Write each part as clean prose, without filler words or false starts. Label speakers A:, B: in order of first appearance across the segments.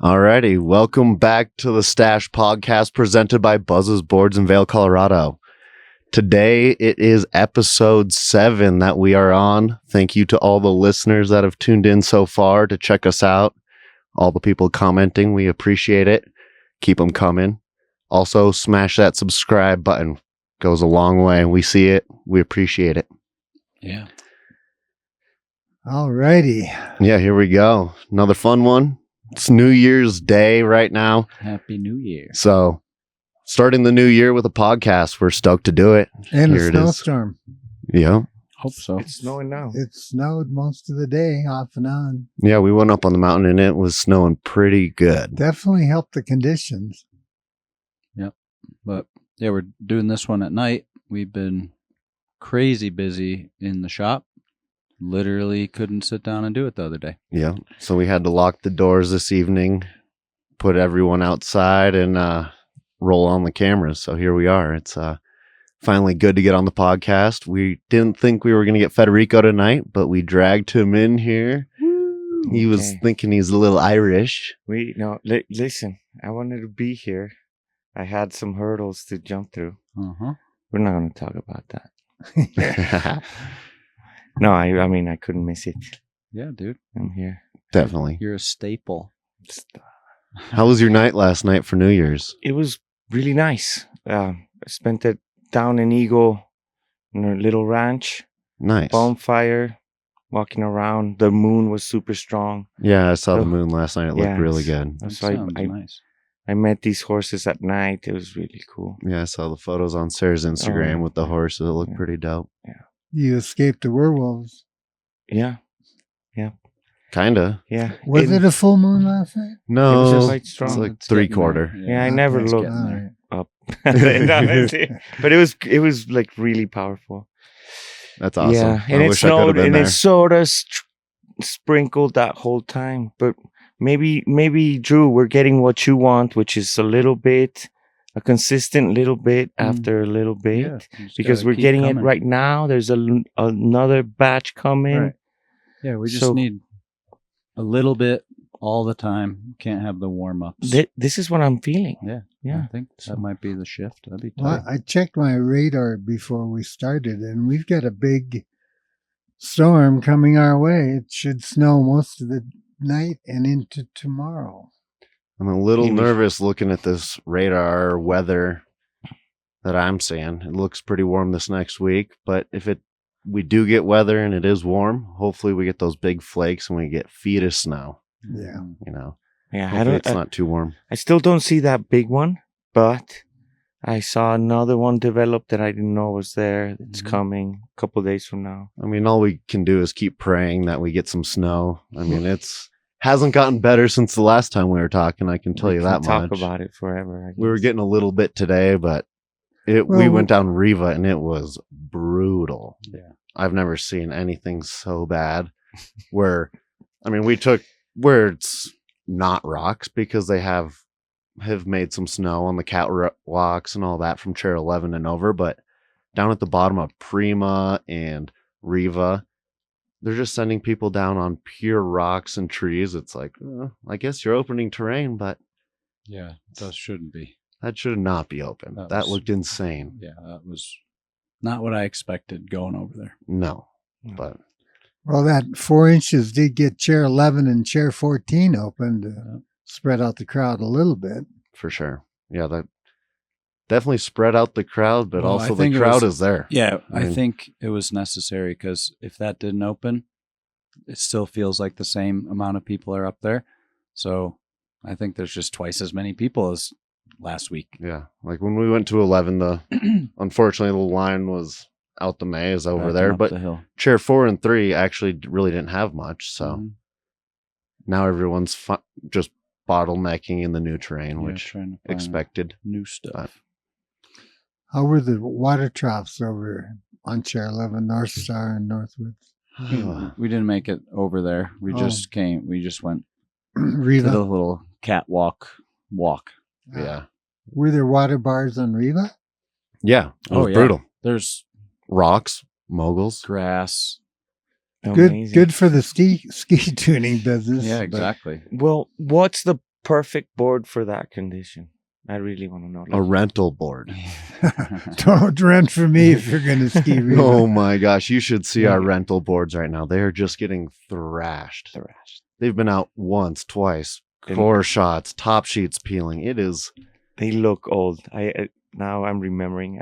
A: Alrighty, welcome back to the Stash Podcast presented by Buzz's Boards in Vail, Colorado. Today it is episode 7 that we are on. Thank you to all the listeners that have tuned in so far to check us out. All the people commenting, we appreciate it. Keep them coming. Also, smash that subscribe button. Goes a long way. We see it. We appreciate it.
B: Yeah.
C: Alrighty.
A: Yeah, here we go. Another fun one. It's New Year's Day right now.
B: Happy New Year.
A: So, starting the new year with a podcast. We're stoked to do it.
C: And
A: Here
C: a
A: it is.
C: snowstorm.
A: Yeah.
B: Hope so.
D: It's snowing now.
C: It snowed most of the day, off and on.
A: Yeah, we went up on the mountain and it was snowing pretty good.
C: Definitely helped the conditions.
B: But yeah, we're doing this one at night. We've been crazy busy in the shop. Literally couldn't sit down and do it the other day.
A: Yeah. So we had to lock the doors this evening, put everyone outside and roll on the cameras. So here we are. It's finally good to get on the podcast. We didn't think we were going to get Federico tonight, but we dragged him in here.
D: Woo!
A: He was thinking he's a little Irish.
D: Listen, I wanted to be here. I had some hurdles to jump through.
B: Uh-huh.
D: We're not going to talk about that. No, I mean, I couldn't miss it.
B: Yeah, dude.
D: I'm here.
A: Definitely.
B: You're a staple.
A: How was your night last night for New Year's?
D: It was really nice. I spent it down in Eagle in a little ranch,
A: Nice.
D: bonfire, walking around. The moon was super strong.
A: Yeah, I saw the
D: Oh,
A: moon last night. It looked
D: yes.
A: really good.
B: That
D: So
B: sounds
D: I
B: nice.
D: met these horses at night. It was really cool.
A: Yeah, I saw the photos on Sarah's Instagram with the horses. It looked
D: Yeah.
A: pretty dope.
C: You escaped the werewolves.
D: Yeah,
A: Kinda.
D: yeah.
C: Was it a full moon last night?
A: No,
D: It was quite
A: it's
D: strong.
A: like
B: It's getting
A: 3/4.
B: there.
D: Yeah, I never
B: it's
D: looked.
B: getting there.
C: All
D: Up. But it was like really powerful.
A: That's awesome.
D: Yeah,
A: I
D: and it
A: wish I could have
D: snowed
A: been
D: and
A: there.
D: it sort of sprinkled that whole time. But maybe Drew, we're getting what you want, which is a consistent little bit after a little bit,
B: Yeah, you just
D: because
B: gotta
D: we're
B: keep
D: getting
B: coming.
D: it right now. There's another batch coming.
B: Right. Yeah, we just
D: So-
B: need a little bit all the time. Can't have the warm-ups.
D: This is what I'm feeling.
B: Yeah.
D: Yeah.
B: I think that might be the shift. That'd be
C: Well,
B: tight.
C: I checked my radar before we started, and we've got a big storm coming our way. It should snow most of the night and into tomorrow.
A: I'm a little
D: Maybe.
A: nervous looking at this radar weather that I'm seeing. It looks pretty warm this next week, but if we do get weather and it is warm, hopefully we get those big flakes and we get feet of snow.
C: Yeah.
A: You know,
D: Yeah,
A: hopefully it's not too warm.
D: I still don't see that big one, but I saw another one develop that I didn't know was there. It's
B: Mhm.
D: coming a couple days from now.
A: I mean, all we can do is keep praying that we get some snow. I mean, hasn't gotten better since the last time we were talking. I can tell you
D: We
A: that
D: can talk
A: much.
D: about it forever. I
A: We were
D: guess.
A: getting a little bit today, but we
C: Well,
A: went down Riva and it was brutal.
B: Yeah.
A: I've never seen anything so bad where, I mean, we took where it's not rocks because they have made some snow on the catwalks and all that from Chair 11 and over, but down at the bottom of Prima and Riva, they're just sending people down on pure rocks and trees. It's like, I guess you're opening terrain, but
B: Yeah, that shouldn't be.
A: that should not be open.
B: That
A: That
B: was-
A: looked insane.
B: Yeah, that was not what I expected going over there.
A: No,
D: No.
A: but
C: Well, that 4 inches did get chair 11 and chair 14 open to spread out the crowd a little bit.
A: for sure. Yeah, that definitely spread out the crowd, but
B: Well,
A: also
B: I
A: the
B: think it
A: crowd
B: was-
A: is there.
B: Yeah,
A: I
B: I
A: mean-
B: think it was necessary because if that didn't open, it still feels like the same amount of people are up there. So I think there's just twice as many people as last week.
A: Yeah, like when we went to 11, unfortunately the line was out the maze over
B: Backing
A: there,
B: up
A: but
B: the hill.
A: chair 4 and 3 actually really didn't have much. So
B: Mhm.
A: now everyone's just bottlenecking in the new terrain,
B: Yeah,
A: which
B: trying to find
A: expected.
B: new stuff.
C: How were the water troughs over on chair 11, North Star and Northwoods?
B: We didn't make it over there. We
C: Oh.
B: just went to
C: Riva?
B: the little catwalk walk.
A: Yeah.
C: Were there water bars on Riva?
A: Yeah. It was
B: Oh, yeah.
A: brutal.
B: There's
A: Rocks, moguls.
B: grass.
C: Good,
D: Amazing.
C: good for the ski tuning business.
B: Yeah,
C: but
B: exactly.
D: Well, what's the perfect board for that condition? I really want to know.
A: A rental board.
C: Don't rent for me if you're going to ski really.
A: Oh my gosh, you should see our
D: Yeah.
A: rental boards right now. They are just getting thrashed.
D: Thrashed.
A: They've been out once, twice.
D: And-
A: Core shots, top sheets peeling. It is.
D: They look old. Now I'm remembering.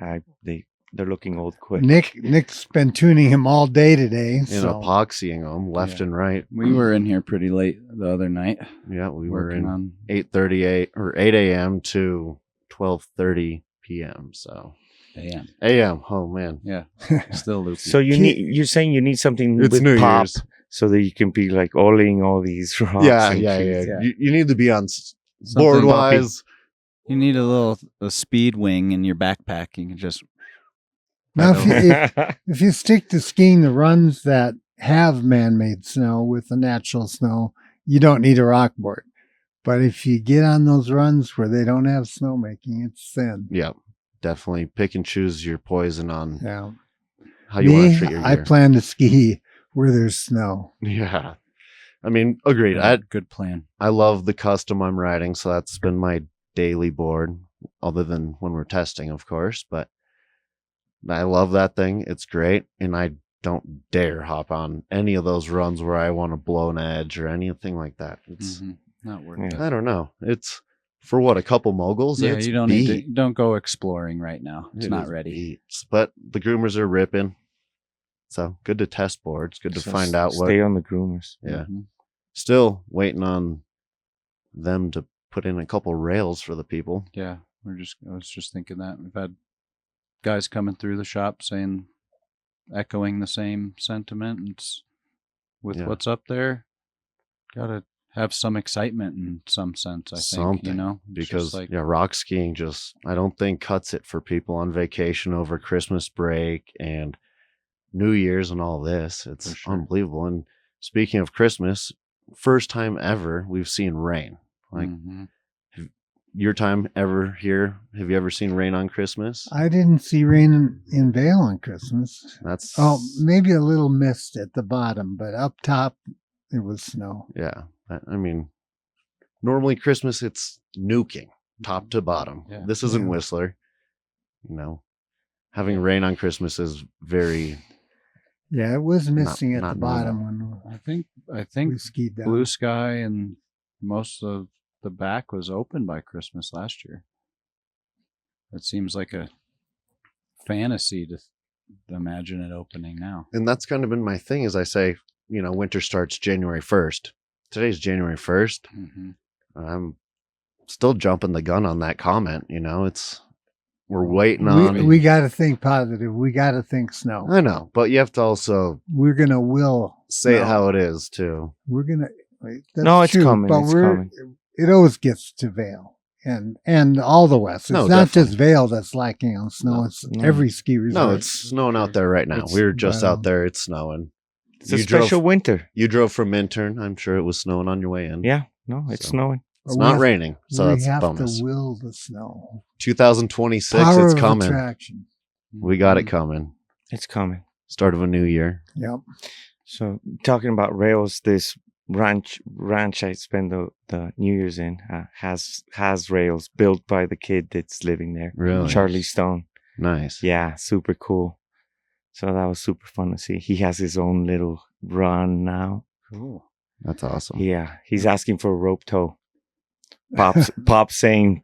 D: They're looking old quick.
C: Nick's been tuning him all day today.
A: And
C: So
A: epoxying them left
B: Yeah.
A: and right.
B: We were in here pretty late the other night.
A: Yeah, we were
B: working
A: in
B: on
A: 8:38 or 8 a.m. to 12:30 p.m. So
B: AM.
A: a.m. Oh man,
B: Yeah, still loopy.
D: So you're saying you need something
A: It's
D: with
A: New
D: pop
A: Year's.
D: so that you can be like oiling all these rocks.
A: Yeah,
D: and
A: yeah,
D: trees.
A: yeah.
B: Yeah.
A: You need to be on
B: Something
A: board wise.
B: you need a speed wing in your backpack. You can just
C: now, if you stick to skiing the runs that have man-made snow with the natural snow, you don't need a rock board. But if you get on those runs where they don't have snowmaking, it's thin.
A: Yeah, definitely pick and choose your poison on
C: Yeah.
A: how you want
C: Me,
A: to treat your
C: I
A: gear.
C: plan to ski where there's snow.
A: Yeah, I mean, agreed.
B: yeah, good plan.
A: I love the custom I'm riding, so that's been my daily board, other than when we're testing, of course. But I love that thing. It's great, and I don't dare hop on any of those runs where I want to blow an edge or anything like that. It's
B: Mhm. Not worth
D: Yeah.
B: it.
A: I don't know. It's for what, a couple moguls.
B: Yeah,
A: It's
B: you don't need
A: beat.
B: to. Don't go exploring right now. It's
A: It
B: not
A: is
B: ready.
A: beats. But the groomers are ripping, so good to test boards. Good to
D: So
A: find out what.
D: Stay on the groomers.
A: Yeah,
B: Mhm.
A: still waiting on them to put in a couple rails for the people.
B: Yeah, I was just thinking that we've had guys coming through the shop saying, echoing the same sentiment. It's with
A: Yeah.
B: what's up there, gotta have some excitement in some sense. I think
A: Something,
B: you know It's
A: because
B: just like
A: rock skiing just I don't think cuts it for people on vacation over Christmas break and New Year's and all this. It's
B: For sure.
A: unbelievable. And speaking of Christmas, first time ever we've seen rain. Like
B: mhm.
A: your time ever here? Have you ever seen rain on Christmas?
C: I didn't see rain in Vail on Christmas.
A: That's
C: Oh, maybe a little mist at the bottom, but up top it was snow.
A: yeah. I mean, normally Christmas it's nuking top to bottom.
B: Yeah.
A: This isn't
C: Yeah.
A: Whistler. You know, having rain on Christmas is very
C: Yeah, it was misting at
A: not
C: the bottom when
B: I think
C: we skied down.
B: blue sky and most of the back was open by Christmas last year. It seems like a fantasy to imagine it opening now.
A: and that's kind of been my thing is I say, winter starts January 1st. Today's January 1st.
B: Mm-hmm.
A: I'm still jumping the gun on that comment. We're waiting on.
C: We got to think positive. We got to think snow.
A: I know, but you have to also
C: We're gonna will
A: say it
C: snow.
A: how it is too.
C: We're gonna. That's
D: No, it's
C: true,
D: coming,
C: But
D: it's
C: we're.
D: coming.
C: It always gets to Vail and all the West. It's
A: No,
C: not
A: definitely.
C: just Vail that's lacking on snow. It's
D: No.
C: every ski resort.
A: No, it's snowing out there right now.
C: It's-
A: We were just
C: but,
A: out there. It's snowing.
D: It's a
A: You
D: special
A: drove-
D: winter.
A: You drove from Minturn. I'm sure it was snowing on your way in.
D: Yeah, no, it's
A: So-
D: snowing.
A: It's
C: But
A: not
C: we have-
A: raining, so
C: we
A: that's a
C: have
A: bonus.
C: to will the snow.
A: 2026,
C: Power
A: it's
C: of
A: coming.
C: attraction.
A: We got it coming.
D: It's coming.
A: Start of a new year.
C: Yep.
D: So talking about rails, this ranch I spend the New Year's in has rails built by the kid that's living there,
A: Really?
D: Charlie Stone.
A: Nice.
D: Yeah, super cool. So that was super fun to see. He has his own little run now.
B: Cool.
A: That's awesome.
D: Yeah, he's asking for a rope tow. Pop's saying,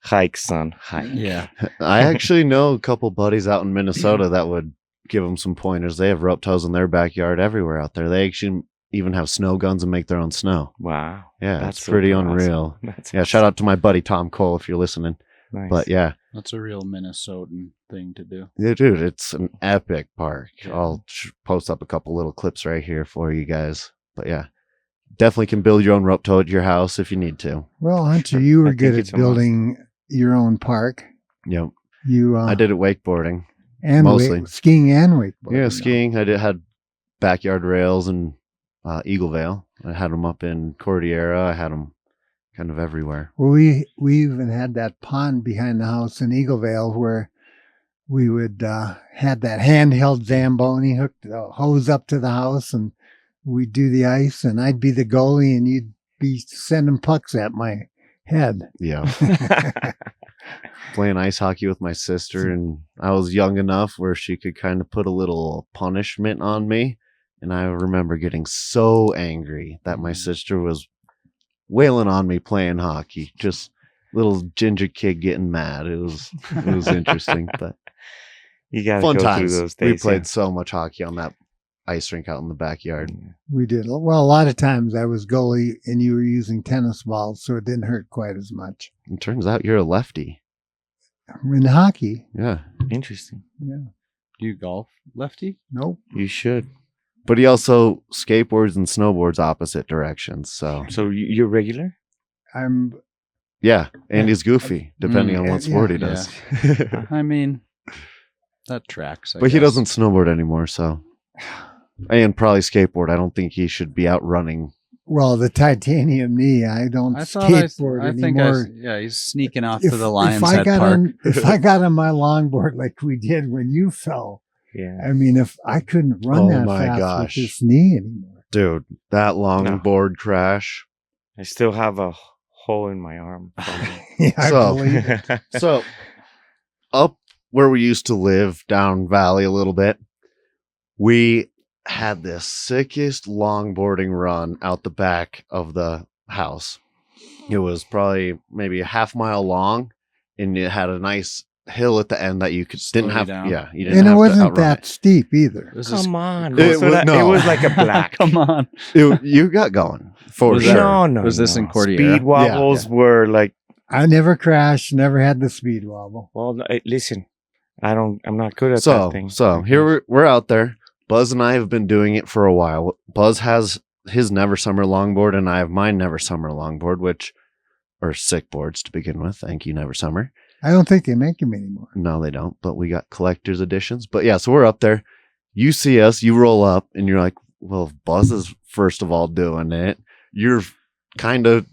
D: hike, son, hike.
B: Yeah.
A: I actually know a couple buddies out in Minnesota that would give them some pointers. They have rope tows in their backyard everywhere out there. They actually even have snow guns and make their own snow.
D: Wow.
A: Yeah,
D: That's
A: that's pretty
D: super awesome.
A: unreal.
D: That's
A: Yeah, shout out to my buddy Tom Cole if you're listening.
D: nice.
A: But yeah,
B: That's a real Minnesotan thing to do.
A: yeah, dude, it's an epic park.
B: Yeah.
A: I'll post up a couple little clips right here for you guys. But yeah, definitely can build your own rope tow at your house if you need to.
C: Well, Hunter, you
D: I
C: were
D: think
C: good
D: it's
C: at
D: a must.
C: building your own park.
A: Yep,
C: You
A: I did it wakeboarding.
C: and
A: mostly.
C: skiing and wakeboarding.
A: Yeah,
C: though.
A: skiing. Had backyard rails in Eagle Vale. I had them up in Cordillera. I had them kind of everywhere.
C: Well, we even had that pond behind the house in Eagle Vale where we would had that handheld Zamboni, hooked the hose up to the house, and we'd do the ice, and I'd be the goalie, and you'd be sending pucks at my head.
A: Yeah. Playing ice hockey with my sister, and I was young enough where she could kind of put a little punishment on me. And I remember getting so angry that my sister was wailing on me playing hockey. Just little ginger kid getting mad. It was interesting, but
D: You gotta
A: fun
D: go
A: times.
D: through those days.
A: We played so much hockey on that ice rink out in the backyard.
C: We did. Well, a lot of times I was goalie and you were using tennis balls, so it didn't hurt quite as much.
A: It turns out you're a lefty.
C: In hockey,
A: Yeah.
D: Interesting.
C: yeah.
B: Do you golf, lefty?
C: Nope.
D: You should.
A: But he also skateboards and snowboards opposite directions. So
D: So you're regular?
C: I'm
A: yeah, and he's goofy depending on what sport he
B: yeah.
A: does.
B: I mean, that tracks. I
A: But he
B: guess.
A: doesn't snowboard anymore, so and probably skateboard. I don't think he should be out running.
C: well, the titanium knee. I don't
B: I
C: skateboard
B: think
C: anymore.
B: he's sneaking off to the Lions
C: I
B: Head
C: got
B: Park.
C: if I got on my longboard like we did when you fell,
D: Yeah.
C: I mean, if I couldn't run
A: Oh
C: that
A: my
C: fast
A: gosh.
C: with this knee anymore.
A: Dude, that longboard crash.
D: I still have a hole in my arm. from
C: Yeah, I
A: So-
C: believe it.
D: it.
A: So up where we used to live down valley a little bit, we had the sickest longboarding run out the back of the house. It was probably maybe a half mile long, and it had a nice hill at the end that you could
B: Slow
A: didn't
B: you
A: have.
B: down.
A: Yeah, you didn't
C: And it
A: have to
C: wasn't
A: outrun
C: that
A: it.
C: steep either.
B: This is
D: Come on.
A: It
D: So
A: was-
D: it
A: no.
D: was like a black.
B: come on.
A: You got going for
B: Was
A: sure.
B: that-
D: No.
B: Was this in Cordillera?
D: Speed wobbles were like,
C: I never crashed, never had the speed wobble.
D: well, listen, I'm not good at
A: So
D: that thing.
A: here we're out there. Buzz and I have been doing it for a while. Buzz has his Never Summer longboard, and I have my Never Summer longboard, which are sick boards to begin with. Thank you, Never Summer.
C: I don't think they make them anymore.
A: No, they don't, but we got collector's editions. But yeah, so we're up there. You see us, you roll up, and you're like, well, if Buzz is first of all doing it, you're kind of,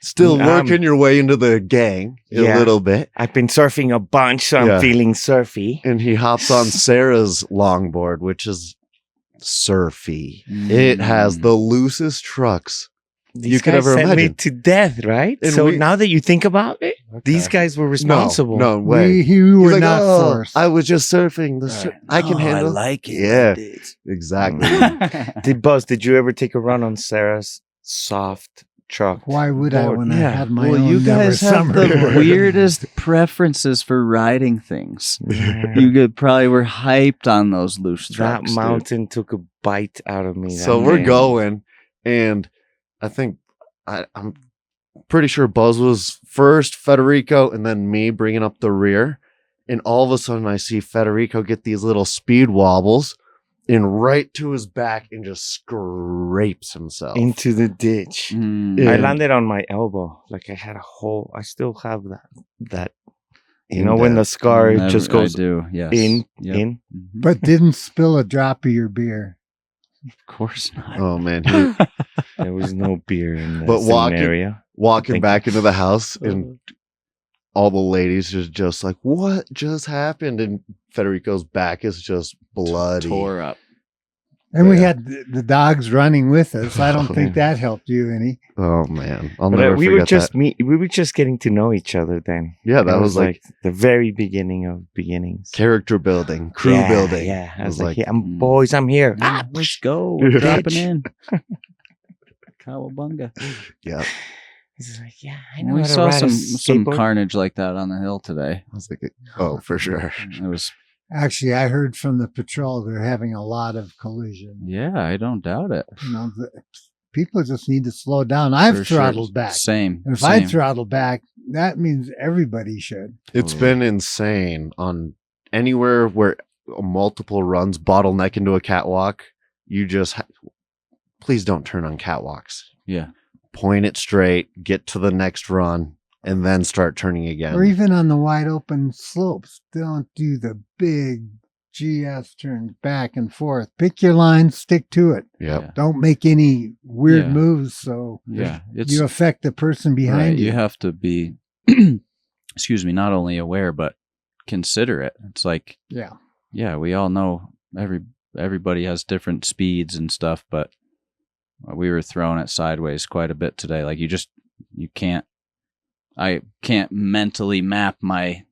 A: still working your way into the gang a
D: Yeah.
A: little bit.
D: I've been surfing a bunch, so
A: Yeah.
D: I'm feeling surfy.
A: And he hops on Sarah's longboard, which is surfy.
B: Mm.
A: It has the loosest trucks.
D: These
A: could
D: guys
A: ever
D: sent me
A: imagine.
D: to death, right?
A: And
D: so
A: we-
D: now that you think about it, these guys were responsible.
A: No way.
C: We
A: He's
C: were
A: like,
C: not
A: "Oh,
C: forced.
A: I was just surfing. I can handle it.
B: like it.
A: Yeah. Exactly.
D: Did you ever take a run on Sarah's soft truck?
C: Why would I
D: board?
C: when I
D: Yeah.
C: had my
B: Well,
C: own
B: you
C: Never
B: guys have
C: Summer
B: the
C: board?
B: weirdest preferences for riding things.
D: Yeah.
B: Probably were hyped on those loose
D: That
B: trucks. dude.
D: mountain took a bite out of me.
A: So
D: that
A: we're
D: day.
A: going, and I think I'm pretty sure Buzz was first, Federico, and then me bringing up the rear. And all of a sudden, I see Federico get these little speed wobbles and right to his back and just scrapes himself.
D: into the ditch.
B: Mm.
A: Yeah.
D: I landed on my elbow. Like I had a hole. I still have that. You know, when the scar just goes
B: I do, yes.
D: in.
B: Mhm.
C: But didn't spill a drop of your beer.
B: Of course not.
A: Oh man,
D: There was no beer in the
A: But walking-
D: scenario.
A: walking
D: Thank
A: back into the house, and all the ladies are just like, "What just happened?" And Federico's back is just bloody.
B: Tore up.
C: And we
A: Yeah.
C: had the dogs running with us. I don't
A: Oh,
C: think that helped you any.
A: Oh man, I'll
D: But
A: never
D: we
A: forget
D: were just
A: that.
D: we were just getting to know each other then.
A: Yeah, that
D: It
A: was like
D: the very beginning of beginnings.
A: character building, crew
D: Yeah,
A: building.
D: Yeah, I
A: It
D: was
A: was
D: like,
A: like,
D: yeah, boys, I'm here.
B: Ah, let's go. We're dropping
D: Bitch.
B: in. Cowabunga.
A: Yeah,
D: He's like, yeah, I know
B: We
D: how to
B: saw
D: ride a
B: some
D: skateboard.
B: carnage like that on the hill today.
A: I was like, oh, for sure.
B: It was
C: Actually, I heard from the patrol they're having a lot of collision.
B: yeah, I don't doubt it.
C: People just need to slow down. I've
B: For sure.
C: throttled back.
B: Same.
C: And if I
B: same.
C: throttle back, that means everybody should.
A: It's been insane on anywhere where multiple runs bottleneck into a catwalk. You just please don't turn on catwalks.
B: Yeah.
A: Point it straight, get to the next run, and then start turning again.
C: Or even on the wide open slopes, don't do the big GS turn back and forth. Pick your line, stick to it.
A: Yep.
B: Yeah.
C: Don't make any weird
B: Yeah.
C: moves so
B: Yeah. It's
C: you affect the person behind
B: right.
C: you.
B: You have to be excuse me, not only aware but considerate. It's like
C: Yeah.
B: we all know everybody has different speeds and stuff, but we were throwing it sideways quite a bit today. Like I can't mentally map my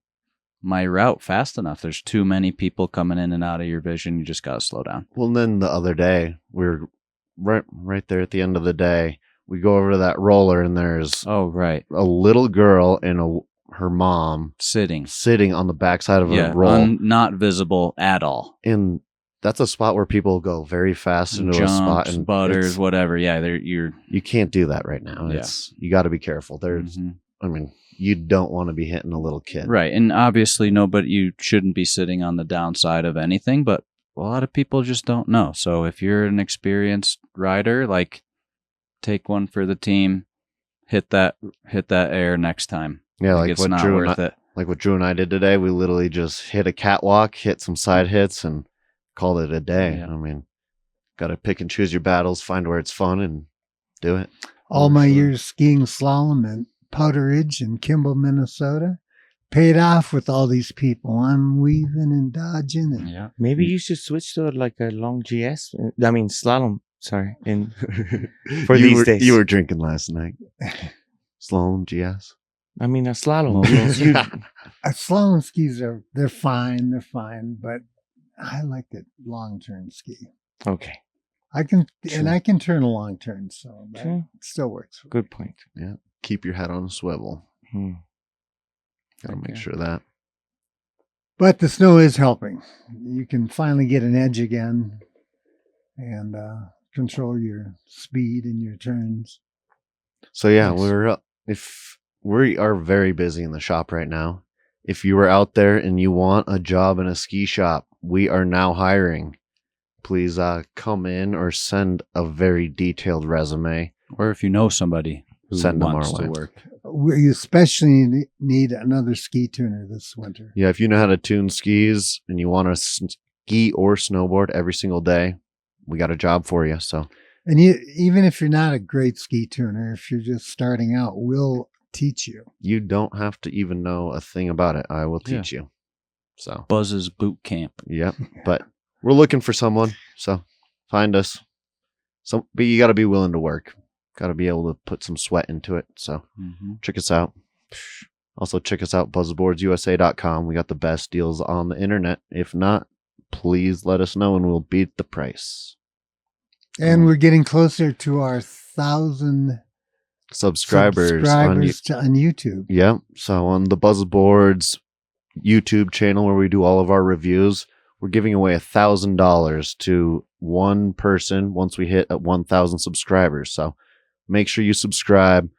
B: route fast enough. There's too many people coming in and out of your vision. You just got to slow down.
A: Well, and then the other day, we were right there at the end of the day. We go over to that roller, and there's
B: Oh, right.
A: a little girl and her mom
B: Sitting
A: on the backside of a roll.
B: not visible at all.
A: And that's a spot where people go very fast into
B: Jumps,
A: a spot and
B: butters, whatever. Yeah, you
A: can't do that right now.
B: Yeah.
A: You got to be careful. There's, I mean, you don't want to be hitting a little kid.
B: right. And obviously, you shouldn't be sitting on the downside of anything, but a lot of people just don't know. So if you're an experienced rider, like, take one for the team, hit that air next time.
A: Yeah, like
B: it's
A: what
B: not
A: Drew
B: worth
A: and
B: it.
A: like what Drew and I did today. We literally just hit a catwalk, hit some side hits, and called it a day.
B: Yeah.
A: I mean, got to pick and choose your battles, find where it's fun, and do it.
C: All
B: For
C: my
B: sure.
C: years skiing slalom in Powder Ridge in Kimball, Minnesota, paid off with all these people. I'm weaving and dodging. And
B: Yeah.
D: Maybe you should switch to like a long GS. I mean slalom. Sorry, for
A: you
D: these
A: were,
D: days.
A: you were drinking last night. Slalom GS.
D: I mean a slalom.
C: Slalom skis they're fine, but I like the long turn ski.
D: Okay,
C: I can
D: True.
C: I can turn a long turn, so that
D: True.
C: still works. For me.
D: Good point.
A: Keep your head on a swivel. Gotta make
B: Okay.
A: sure of that.
C: But the snow is helping. You can finally get an edge again, and control your speed and your turns.
A: So yeah,
B: Nice.
A: we are very busy in the shop right now. If you are out there and you want a job in a ski shop, we are now hiring. Please come in or send a very detailed resume.
B: Or if you know somebody who
A: Send them
B: wants
A: our
B: to
A: way.
B: work.
C: We especially need another ski tuner this winter.
A: Yeah, if you know how to tune skis and you want to ski or snowboard every single day, we got a job for you. So
C: And even if you're not a great ski tuner, if you're just starting out, we'll teach you.
A: you don't have to even know a thing about it. I will teach you. So
B: Buzz's Boot Camp.
A: yep. But we're looking for someone. So find us. But you got to be willing to work. Got to be able to put some sweat into it. So check us out. Also check us out, buzzboardsusa.com. We got the best deals on the internet. If not, please let us know and we'll beat the price.
C: And we're getting closer to our 1,000
A: Subscribers
C: on YouTube.
A: Yep. So on the Buzzboards YouTube channel where we do all of our reviews, we're giving away $1,000 to one person once we hit 1,000 subscribers. So make sure you subscribe.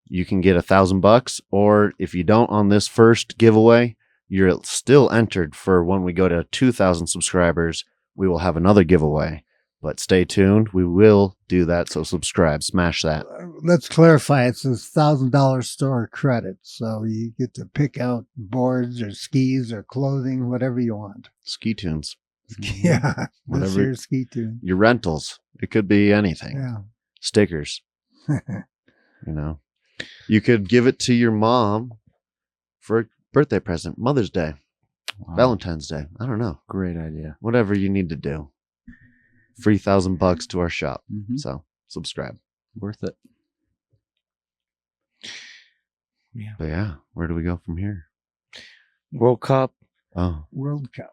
A: You can get $1,000, or if you don't on this first giveaway, you're still entered for when we go to 2,000 subscribers. We will have another giveaway. But stay tuned. We will do that. So subscribe, smash that.
C: Let's clarify. It's a $1,000 store credit. So you get to pick out boards or skis or clothing, whatever you want.
A: Ski tunes,
C: Yeah. This
A: Whatever.
C: year's ski tune.
A: your rentals. It could be anything.
C: Yeah.
A: Stickers. You know, you could give it to your mom for a birthday present, Mother's Day,
B: Wow.
A: Valentine's Day. I don't know.
B: Great idea.
A: Whatever you need to do. Free $1,000 to our shop.
B: Mhm.
A: So subscribe.
B: Worth it.
D: Yeah.
A: But yeah, where do we go from here?
D: World Cup.
A: Oh,
C: World Cup.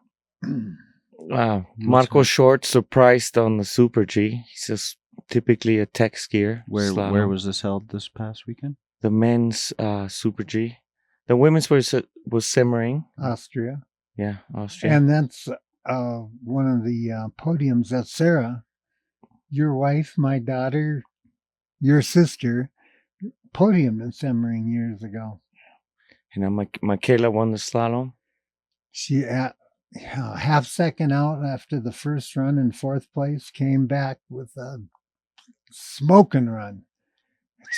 D: Marco Short surprised on the Super G. He's just typically a tech skier.
B: Where
D: slalom.
B: was this held this past weekend?
D: The men's Super G? The women's was simmering.
C: Austria.
D: Yeah, Austria.
C: And that's one of the podiums that Sarah, your wife, my daughter, your sister, podiumed in Semmering years ago.
D: And Michaela won the slalom.
C: She, half second out after the first run in fourth place, came back with a smoking run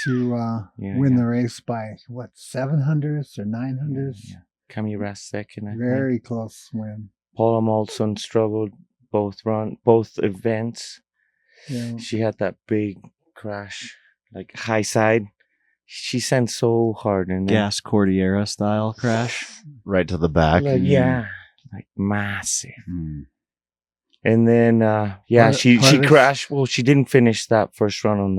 C: to win the race by, 700ths or 900ths?
D: Yeah. Cami Ras second. I think.
C: Very close win.
D: Paula Molson struggled both events.
C: Yeah.
D: She had that big crash, like high side. She sent so hard in there.
B: Gas Cordillera style crash.
A: right to the back.
D: Like, yeah, like massive. And then, she
C: Hardest?
D: crashed. Well, she didn't finish that first run on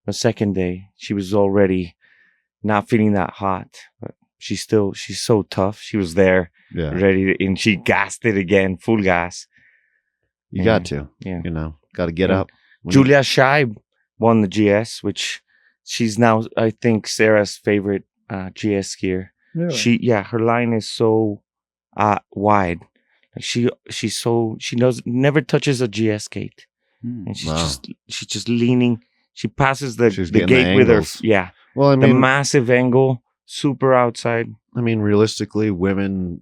D: the second day. She was already not feeling that hot, but she's so tough. She was there,
A: Yeah.
D: ready, and she gassed it again, full gas.
A: You got to.
D: Yeah.
A: Got to get
D: Yeah.
A: up.
D: Julia Scheib won the GS, which she's now, I think, Sarah's favorite GS skier.
C: Really?
D: Her line is so wide. She never touches a GS gate, and she's just leaning. She passes the gate with her.
A: angles.
D: Yeah,
A: Well, I
D: the
A: mean,
D: massive angle, super outside.
A: I mean, realistically, women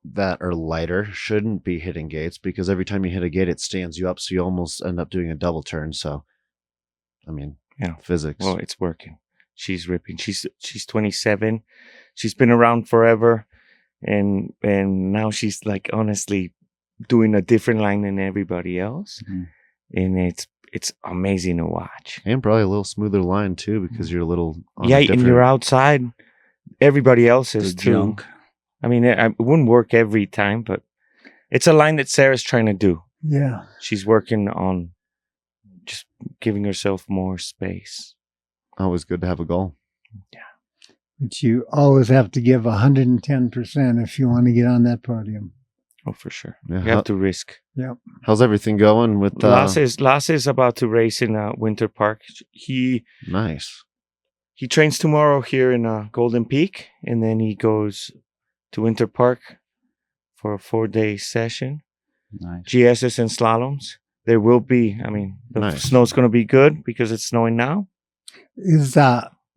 A: that are lighter shouldn't be hitting gates because every time you hit a gate, it stands you up, so you almost end up doing a double turn. So, I mean, physics.
D: Well, it's working. She's ripping. She's 27. She's been around forever, and now she's like honestly doing a different line than everybody else, and it's amazing to watch.
A: And probably a little smoother line too because you're a little
D: and you're outside. Everybody else is
B: The
D: too.
B: junk.
D: I mean, it wouldn't work every time, but it's a line that Sarah's trying to do.
C: Yeah.
D: She's working on just giving herself more space.
A: Always good to have a goal.
D: Yeah.
C: But you always have to give 110% if you want to get on that podium.
D: Oh, for sure.
A: Yeah.
D: You have to risk.
C: Yep.
A: How's everything going with
D: Lasse is about to race in Winter Park.
A: Nice.
D: He trains tomorrow here in Golden Peak, and then he goes to Winter Park for a 4-day session.
B: Nice.
D: GSs and slaloms. There will be, the snow's going to be good because it's snowing now.
C: Is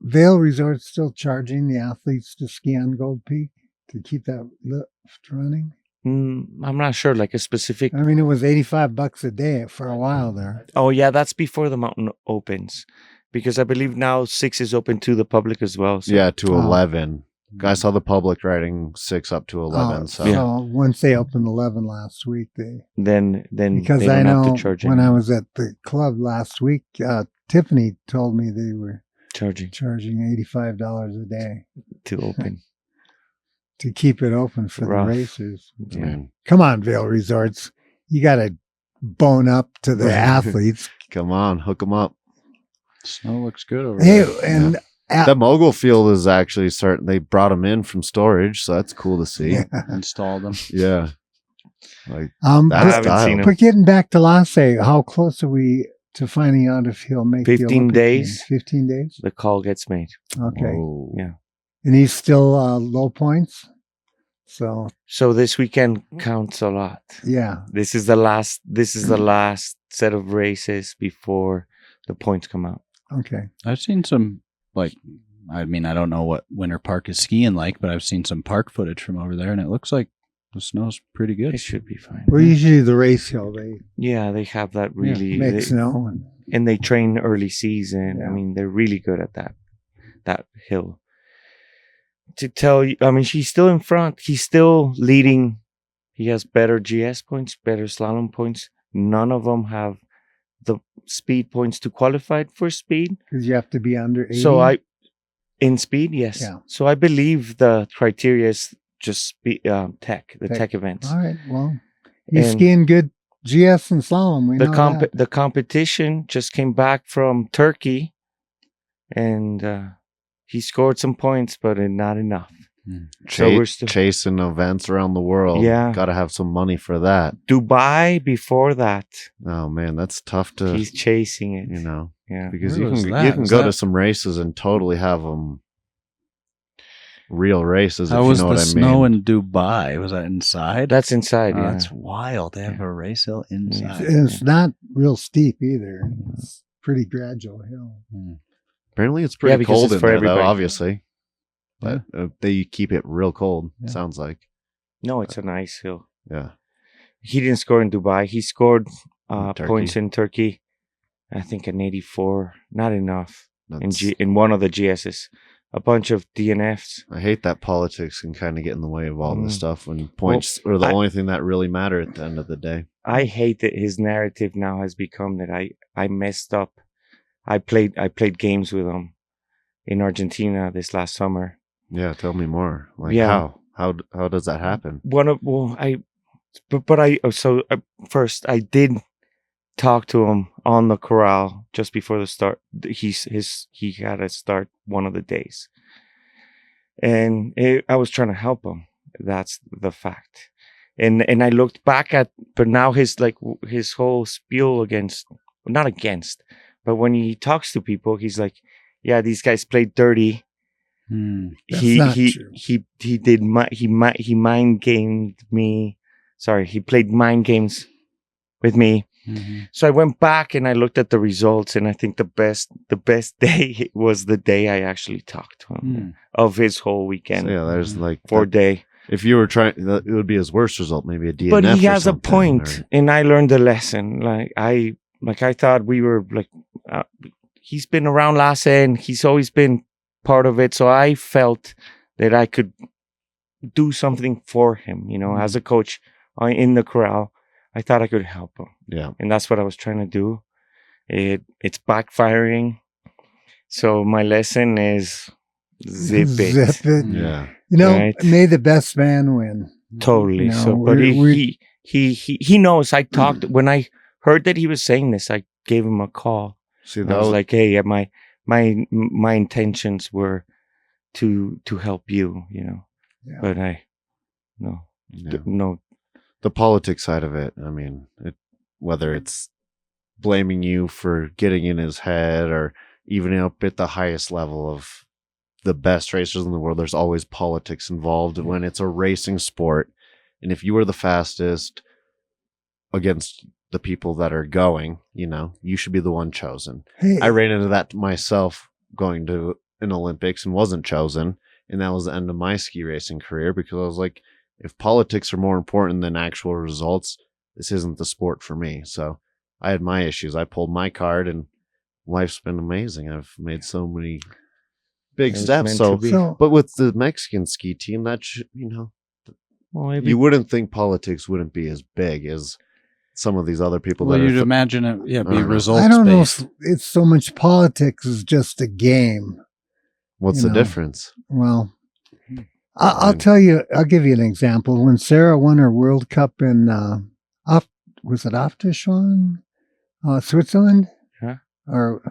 C: Vail Resort still charging the athletes to ski on Gold Peak to keep that lift running?
D: I'm not sure, like a specific.
C: I mean, it was $85 a day for a while there.
D: Oh, yeah, that's before the mountain opens. Because I believe now 6 is open to the public as well. So.
A: Yeah, to 11. I saw the public riding 6 up to 11.
C: So once they opened 11 last week,
D: then
C: because
D: they don't have to charge
C: when
D: anything.
C: I was at the club last week, Tiffany told me they were
D: charging
C: $85 a day
D: to open
C: to keep it open for
D: Rough.
C: the racers.
D: Yeah.
C: Come on, Vail Resorts, you got to bone up to the athletes.
A: Come on, hook them up.
B: Snow looks good over
C: Hey,
B: there.
C: and
A: That mogul field is actually starting. They brought them in from storage, so that's cool to see.
B: Installed them.
A: Yeah. Like
D: I
A: that's
D: haven't
A: style.
D: seen 'em.
C: but getting back to Lasse, how close are we to finding out if he'll make
D: 15
C: the Olympic
D: days.
C: team? 15 days?
D: The call gets made.
C: Okay.
A: Whoa.
D: Yeah.
C: And he's still low points? So,
D: this weekend counts a lot.
C: yeah.
D: This is the last set of races before the points come out.
C: Okay.
B: I've seen some, I don't know what Winter Park is skiing like, but I've seen some park footage from over there, and it looks like the snow's pretty good.
D: It should be fine.
C: Well, usually the race hill, they
D: Yeah, they have that really,
C: make snow.
D: and they train early season.
C: Yeah.
D: They're really good at that hill. To tell you, she's still in front. He's still leading. He has better GS points, better slalom points. None of them have the speed points to qualify for speed.
C: Because you have to be under 80.
D: So in speed, yes.
C: Yeah.
D: So I believe the criteria is just tech events.
C: All right. Well, he's
D: And
C: skiing good GS and slalom. We know that.
D: The competition just came back from Turkey, and he scored some points, but not enough. So we're still
A: chasing events around the world.
D: Yeah.
A: Got to have some money for that.
D: Dubai before that.
A: Oh man, that's tough to
D: He's chasing it.
A: Yeah, because
B: Where
A: you
B: was
A: can
B: that?
A: you can
B: Was
A: go
B: that-
A: to some races and totally have them real races.
B: How
A: if
B: was
A: you know
B: the
A: what I
B: snow
A: mean.
B: in Dubai? Was that inside?
D: That's inside.
B: Oh,
D: Yeah.
B: that's wild. They have a race hill inside.
C: And it's not real steep either. It's pretty gradual hill.
A: Apparently, it's pretty
D: because
A: cold
D: it's
A: in
D: for
A: there,
D: everybody.
A: though. Obviously, but they keep it real cold.
B: Yeah.
A: Sounds like
D: No, it's a nice hill.
A: yeah.
D: He didn't score in Dubai. He scored
A: Turkey.
D: points in Turkey. I think an 84. Not enough
A: That's,
D: in one of the GSs. A bunch of DNFs.
A: I hate that politics can kind of get in the way of all this
D: Mm.
A: stuff when points are the
D: I-
A: only thing that really matter at the end of the day.
D: I hate that his narrative now has become that I messed up. I played games with him in Argentina this last summer.
A: Yeah, tell me more. Like
D: Yeah.
A: how does that happen?
D: First I did talk to him on the corral just before the start. He had to start one of the days, and I was trying to help him. That's the fact. And I looked back but now his whole spiel not against, but when he talks to people, he's like, yeah, these guys played dirty.
C: That's not true.
D: He mind gamed me. Sorry, he played mind games with me.
B: Mm-hmm.
D: So I went back and I looked at the results, and I think the best day was the day I actually talked to him of his whole weekend.
A: So, yeah, there's like
D: 4 day.
A: If you were trying, it would be his worst result, maybe a DNF.
D: But he
A: or
D: has a
A: something,
D: point, and I learned a lesson. I thought we were he's been around Lasse, and he's always been part of it. So I felt that I could do something for him, as a coach in the corral. I thought I could help him.
A: Yeah.
D: And that's what I was trying to do. It's backfiring. So my lesson is zip it.
C: Zip it.
A: Yeah.
D: Right.
C: May the best man win.
D: Totally. But he knows. I talked when I heard that he was saying this. I gave him a call.
A: See,
D: I was like, "Hey, my intentions were to help you,
C: Yeah.
D: but no.
A: The politics side of it. I mean, whether it's blaming you for getting in his head or even up at the highest level of the best racers in the world, there's always politics involved when it's a racing sport. And if you are the fastest against the people that are going, you should be the one chosen.
C: Hey,
A: I ran into that myself going to an Olympics and wasn't chosen. And that was the end of my ski racing career because I was like, if politics are more important than actual results, this isn't the sport for me. So I had my issues. I pulled my card, and life's been amazing. I've made so many big steps. But with the Mexican ski team, that you wouldn't think politics wouldn't be as big as some of these other people.
B: Well,
A: that
B: you'd
A: are
B: imagine it, be results.
C: I don't know
B: based.
C: if it's so much politics as just a game.
A: What's the difference?
C: Well, I'll tell you. I'll give you an example. When Sarah won her World Cup in was it Afterschwan, Switzerland?
D: Huh?
C: Or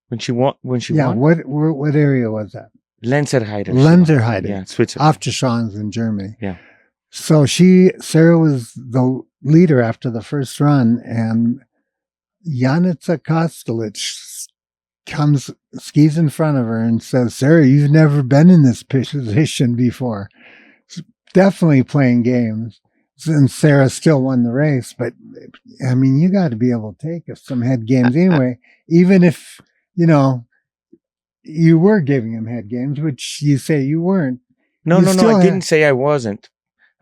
D: when she won?
C: Yeah. What area was that?
D: Lenzerheide. Yeah, Switzerland.
C: Afterschwan's in Germany.
D: Yeah.
C: So Sarah was the leader after the first run, and Janica Kostelic skis in front of her and says, "Sarah, you've never been in this position before." Definitely playing games. And Sarah still won the race, but I mean, you got to be able to take some head games anyway, even if, you were giving him head games, which you say you weren't.
D: No, I didn't say I wasn't.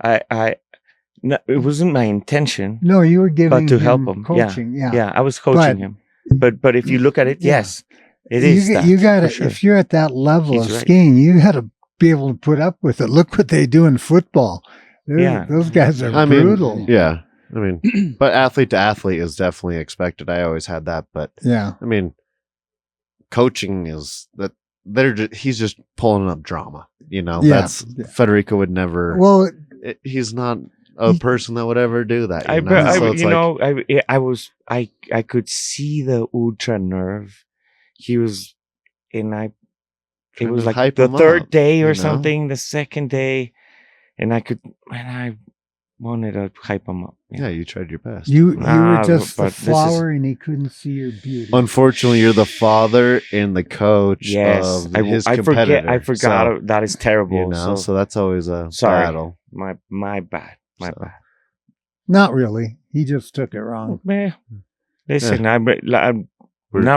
D: No, it wasn't my intention.
C: No, you were giving
D: but to help him.
C: Coaching.
D: Yeah, I was coaching him. But if you look at it, yes, it is.
C: You got to,
D: sure.
C: If you're at that level
D: He's
C: of
D: right.
C: skiing, you got to be able to put up with it. Look what they do in football. Those guys are brutal.
A: Yeah. I mean, but athlete to athlete is definitely expected. I always had that. But
C: yeah,
A: I mean, coaching is that he's just pulling up drama. That's Federico would never.
C: Well,
A: he's not a person that would ever do that.
D: I could see the ultra nerve. He was, it was like the third day or something, the second day, and I wanted to hype him up.
A: Yeah, you tried your best.
C: You were just the flower, and he couldn't see your beauty.
A: Unfortunately, you're the father and the coach of his competitor.
D: I forgot. That is terrible.
A: So that's always a battle.
D: My bad.
C: Not really. He just took it wrong.
D: Listen, I'm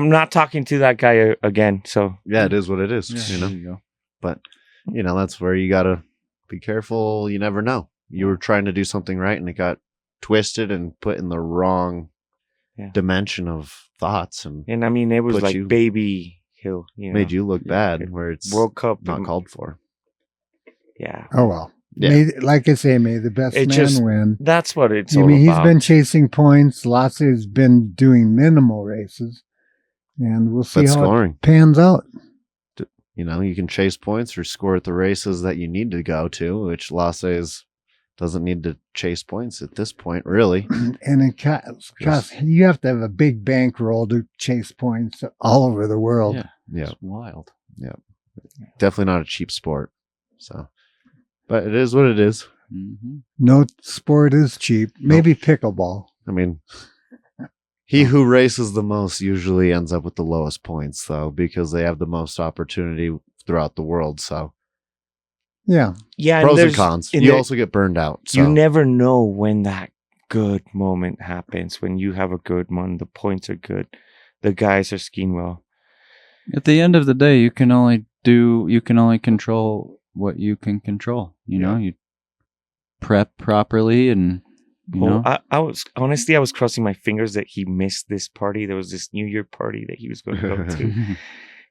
D: not talking to that guy again. So
A: yeah, it is what it is.
B: Yeah, there you go.
A: But that's where you gotta be careful. You never know. You were trying to do something right, and it got twisted and put in the wrong dimension of thoughts. And
D: I mean, it was like Baby Hill.
A: Made you look bad, where it's
D: World Cup
A: not called for.
D: Yeah.
C: Oh well.
A: Yeah.
C: Like I say, may the best man win.
D: That's what it's all
C: about. He's been chasing points. Lasse's been doing minimal races, and we'll see how it pans out.
A: You can chase points or score at the races that you need to go to, which Lasse doesn't need to chase points at this point, really.
C: And it costs, you have to have a big bankroll to chase points all over the world.
B: Yeah.
A: Yeah,
B: It's wild.
A: definitely not a cheap sport. So, but it is what it is.
B: Mm-hmm.
C: No sport is cheap. Maybe pickleball.
A: I mean, he who races the most usually ends up with the lowest points, though, because they have the most opportunity throughout the world. So,
C: Yeah.
D: Yeah,
A: pros and
D: there's-
A: cons.
D: and
A: You
D: there-
A: also get burned out. So.
D: You never know when that good moment happens. When you have a good one, the points are good, the guys are skiing well.
B: At the end of the day, you can only control what you can control. You know, you prep properly and you know.
D: I was honestly, I was crossing my fingers that he missed this party. There was this New Year party that he was going to go to,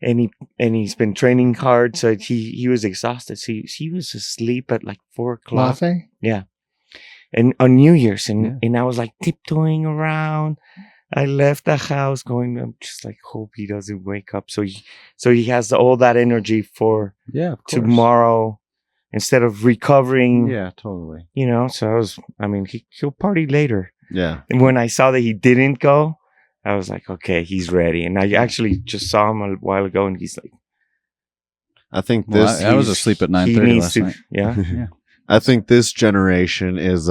D: and he's been training hard, so he was exhausted. So he was asleep at like 4:00.
C: Latte?
D: Yeah, and on New Year's,
B: Yeah.
D: and I was like tiptoeing around. I left the house going, I'm just like, hope he doesn't wake up. So he has all that energy for
B: Yeah, of course.
D: tomorrow instead of recovering.
B: Yeah, totally.
D: You know, so he'll party later.
A: Yeah.
D: And when I saw that he didn't go, I was like, okay, he's ready. And I actually just saw him a while ago, and he's like,
A: I think
B: Well,
A: this.
B: I was asleep at 9:30 last night.
D: Yeah.
A: I think this generation is.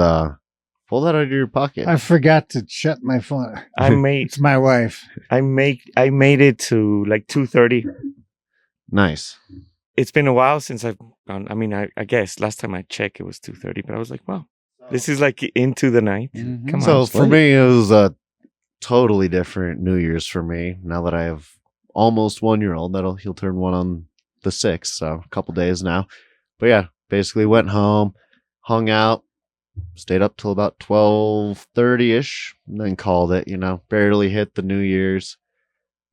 A: Pull that out of your pocket.
C: I forgot to shut my phone.
D: I made
C: It's my wife.
D: I made it to like 2:30.
A: Nice.
D: It's been a while since I've gone. I mean, I guess last time I checked it was 2:30, but I was like, wow, this is like into the night.
B: Mhm.
D: Come on.
A: So
D: it's
A: for
D: late.
A: me, it was a totally different New Year's for me. Now that I have almost 1-year-old, he'll turn one on the 6th, so a couple days now. But yeah, basically went home, hung out, stayed up till about 12:30ish, and then called it. Barely hit the New Year's,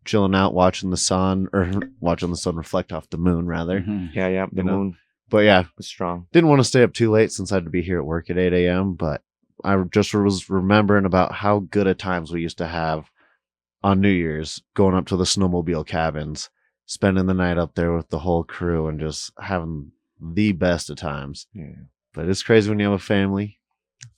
A: chilling out, watching the sun reflect off the moon, rather.
B: Mhm.
D: Yeah, the
A: You know.
D: moon
A: But yeah,
D: was strong.
A: didn't want to stay up too late since I had to be here at work at 8 a.m. But I just was remembering about how good of times we used to have on New Year's, going up to the snowmobile cabins, spending the night up there with the whole crew, and just having the best of times.
D: Yeah.
A: But it's crazy when you have a family.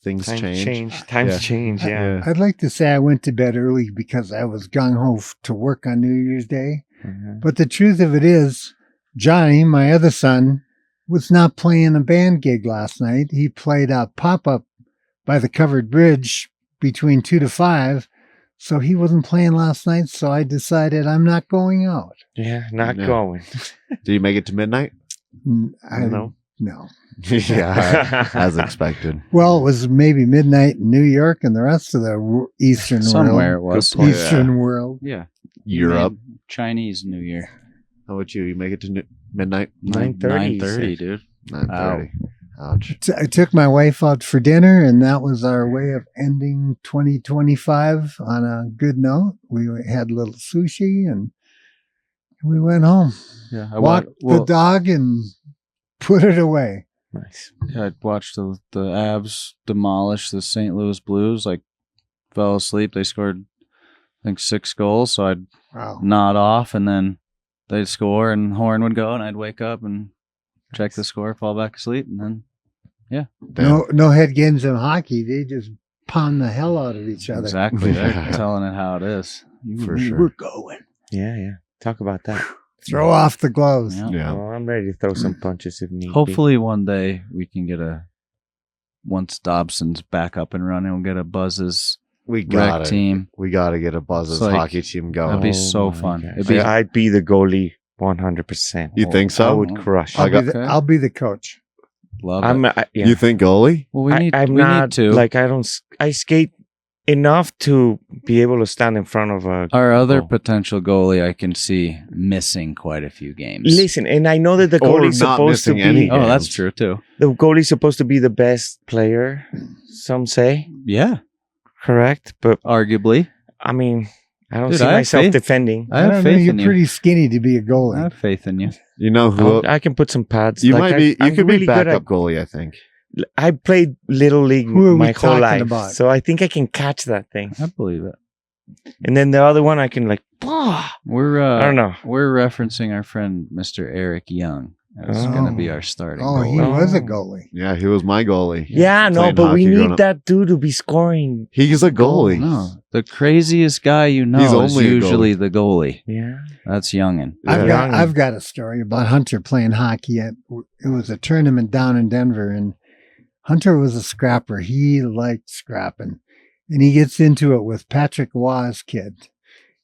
A: Things
D: Times
A: change.
D: Times
A: Yeah.
D: change. Yeah.
C: I'd like to say I went to bed early because I was gung-ho to work on New Year's Day.
D: Mhm.
C: But the truth of it is, Johnny, my other son, was not playing a band gig last night. He played a pop-up by the covered bridge between 2 to 5. So he wasn't playing last night. So I decided I'm not going out.
D: Yeah, not
A: Yeah.
D: going.
A: Did you make it to midnight?
C: No.
A: Yeah, as expected.
C: Well, it was maybe midnight in New York and the rest of the Eastern
B: Somewhere
C: world.
B: it was.
A: Good point.
C: Eastern world.
B: Yeah.
A: Europe.
B: Chinese New Year.
A: How about you? You make it to midnight?
D: 9:30,
B: 9:30,
D: you said.
B: dude.
A: 9:30. Ouch.
C: I took my wife out for dinner, and that was our way of ending 2025 on a good note. We had a little sushi, and we went home.
B: Yeah, I
C: Walked the dog and put it away.
D: Nice.
B: I watched the Avs demolish the St. Louis Blues. Like, fell asleep. They scored, I think, 6 goals. So I'd
C: Wow.
B: nod off, and then they'd score, and horn would go, and I'd wake up and check the score, fall back asleep, and then
C: No head games in hockey. They just pound the hell out of each other.
B: exactly, they're
A: Yeah.
B: telling it how it is.
A: For sure.
C: We're going.
D: Yeah. Talk about that.
C: Throw off the gloves.
B: Yeah.
A: Yeah.
D: Well, I'm ready to throw some punches if need be.
B: Hopefully, one day we can get once Dobson's back up and running, we'll get a Buzz's
A: We
B: rec
A: got it.
B: team.
A: We got to get a Buzz's
B: It's like-
A: hockey team going.
B: That'd be
D: Oh
B: so
D: my
B: fun.
D: gosh.
B: It'd be-
D: I'd be the goalie 100%.
A: You think
D: I
A: so?
D: would crush.
A: I got-
C: I'll be the coach.
B: Love
D: I'm.
B: it.
D: Yeah.
A: You think goalie?
B: Well, we need
D: I'm
B: we
D: not
B: need to.
D: like I skate enough to be able to stand in front of a.
B: Our other
D: goal.
B: potential goalie, I can see missing quite a few games.
D: Listen, and I know that the
A: Or
D: goalie's
A: not
D: supposed to
A: missing any
D: be.
B: Oh, that's
A: games.
B: true too.
D: The goalie's supposed to be the best player. Some say
B: Yeah,
D: correct, but
B: arguably.
D: I mean, I don't
B: Dude,
D: see
B: I have
D: myself
B: faith.
D: defending.
B: I
C: I
B: have
C: don't know.
B: faith
C: You're
B: in you.
C: pretty skinny to be a
B: I
C: goalie.
B: have faith in you.
A: You know who?
D: I can put some pads.
A: You
D: Like,
A: might be.
D: I'm
A: You could be
D: really good
A: backup
D: at-
A: goalie. I think.
D: I played little league
C: Who are we
D: my whole
C: talking
D: life,
C: about?
D: so I think I can catch that thing.
B: I believe it.
D: And then the other one, I can like.
B: We're
D: I don't know.
B: We're referencing our friend Mr. Eric Young, That's going to be our starting
C: Oh, he
B: goalie.
C: was a goalie.
A: Yeah, he was my goalie.
D: Yeah, no,
A: Playing
D: but we
A: hockey growing
D: need
A: up.
D: that dude to be scoring.
A: He's a goalie.
B: No, the craziest guy you know
A: He's
B: is
A: only a
B: usually the goalie.
D: Yeah.
B: That's youngin.
A: Yeah.
C: I've got a story about Hunter playing hockey. It was a tournament down in Denver, and Hunter was a scrapper. He liked scrapping, and he gets into it with Patrick Waugh's kid.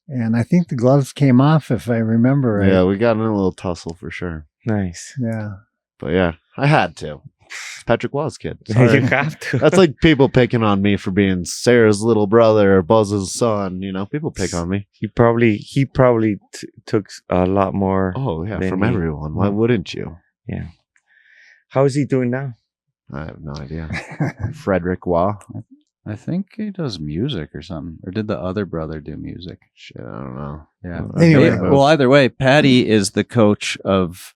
C: And I think the gloves came off, if I remember right.
A: Yeah, we got in a little tussle for sure.
D: Nice.
C: Yeah.
A: But yeah, I had to. It's Patrick Waugh's kid.
D: You
A: Sorry.
D: have to.
A: That's like people picking on me for being Sarah's little brother or Buzz's son. You know, people pick on me.
D: He probably took a lot more.
A: Oh, yeah,
D: Then
A: from
D: he-
A: everyone. Why wouldn't you?
D: Yeah. How is he doing now?
A: I have no idea. Frederick Waugh?
B: I think he does music or something. Or did the other brother do music?
A: Shit, I don't know.
B: Yeah.
C: Anyway.
B: Well, either way, Patty is the coach of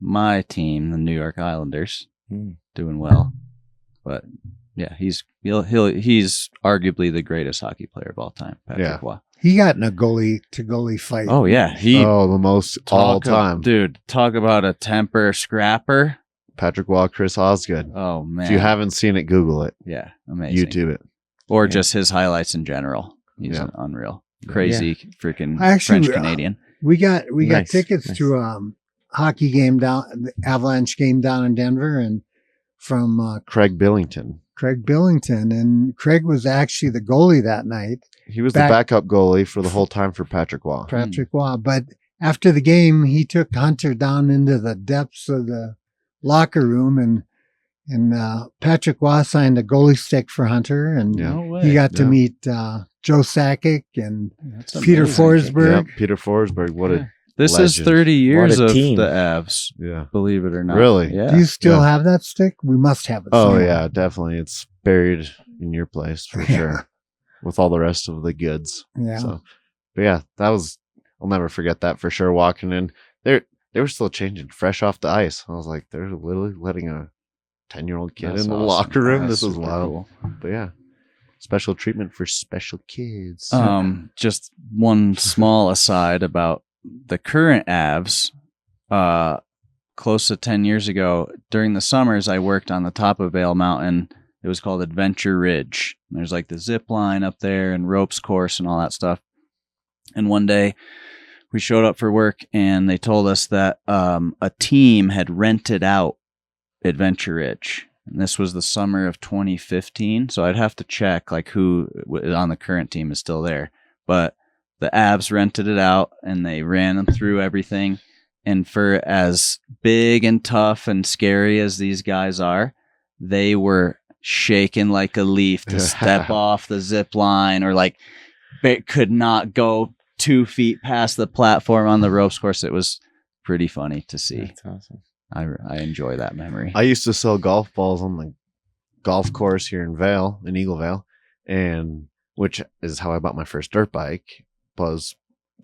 B: my team, the New York Islanders, doing well. But yeah, he's arguably the greatest hockey player of all time, Patrick
A: Yeah.
B: Waugh.
C: He got in a goalie-to-goalie fight.
B: Oh yeah,
A: Oh, the most all time.
B: dude. Talk about a temper scrapper.
A: Patrick Waugh, Chris Osgood.
B: Oh man,
A: If you haven't seen it, Google it.
B: yeah, amazing.
A: YouTube it.
B: or
D: Yeah.
B: just his highlights in general. He's
A: Yeah.
B: unreal, crazy, freaking
C: Actually,
B: French Canadian.
C: We got
D: Nice,
C: tickets
D: nice.
C: to hockey game down, the Avalanche game down in Denver, and from
A: Craig Billington.
C: Craig Billington, and Craig was actually the goalie that night,
A: He was
C: Back-
A: the backup goalie for the whole time for Patrick Waugh.
C: Patrick Waugh. But after the game, he took Hunter down into the depths of the locker room, and Patrick Waugh signed a goalie stick for Hunter, and
A: Yeah.
B: No way.
C: he got to
A: Yeah.
C: meet Joe Sakic and
B: That's
C: Peter
B: amazing.
C: Forsberg.
A: Yep, Peter Forsberg. What a
B: This is
A: legend.
B: 30 years
D: What a
B: of
D: team.
B: the Avs,
A: yeah.
B: believe it or not.
A: Really?
B: Yeah.
C: Do you still
A: Yeah.
C: have that stick? We must have it.
A: Oh
C: somewhere.
A: yeah, definitely. It's buried in your place for sure, with all the rest of the goods.
C: Yeah.
A: So, but yeah, that was. I'll never forget that for sure. Walking in, they were still changing, fresh off the ice. I was like, they're literally letting a 10-year-old kid
B: That's
A: in the
B: awesome.
A: locker room.
B: That's
A: This is
B: super
A: wild.
B: cool.
A: But yeah, special treatment for special kids.
B: Just one small aside about the current Avs. Close to 10 years ago, during the summers, I worked on the top of Vail Mountain. It was called Adventure Ridge. And there's like the zip line up there and ropes course and all that stuff. And one day we showed up for work and they told us that a team had rented out Adventure Ridge. And this was the summer of 2015. So I'd have to check like who on the current team is still there. But the Avs rented it out and they ran them through everything. And for as big and tough and scary as these guys are, they were shaking like a leaf to step off the zip line, or like they could not go 2 feet past the platform on the ropes course. It was pretty funny to see.
D: That's awesome.
B: I enjoy that memory.
A: I used to sell golf balls on the golf course here in Vail, in Eagle Vale, and which is how I bought my first dirt bike. Was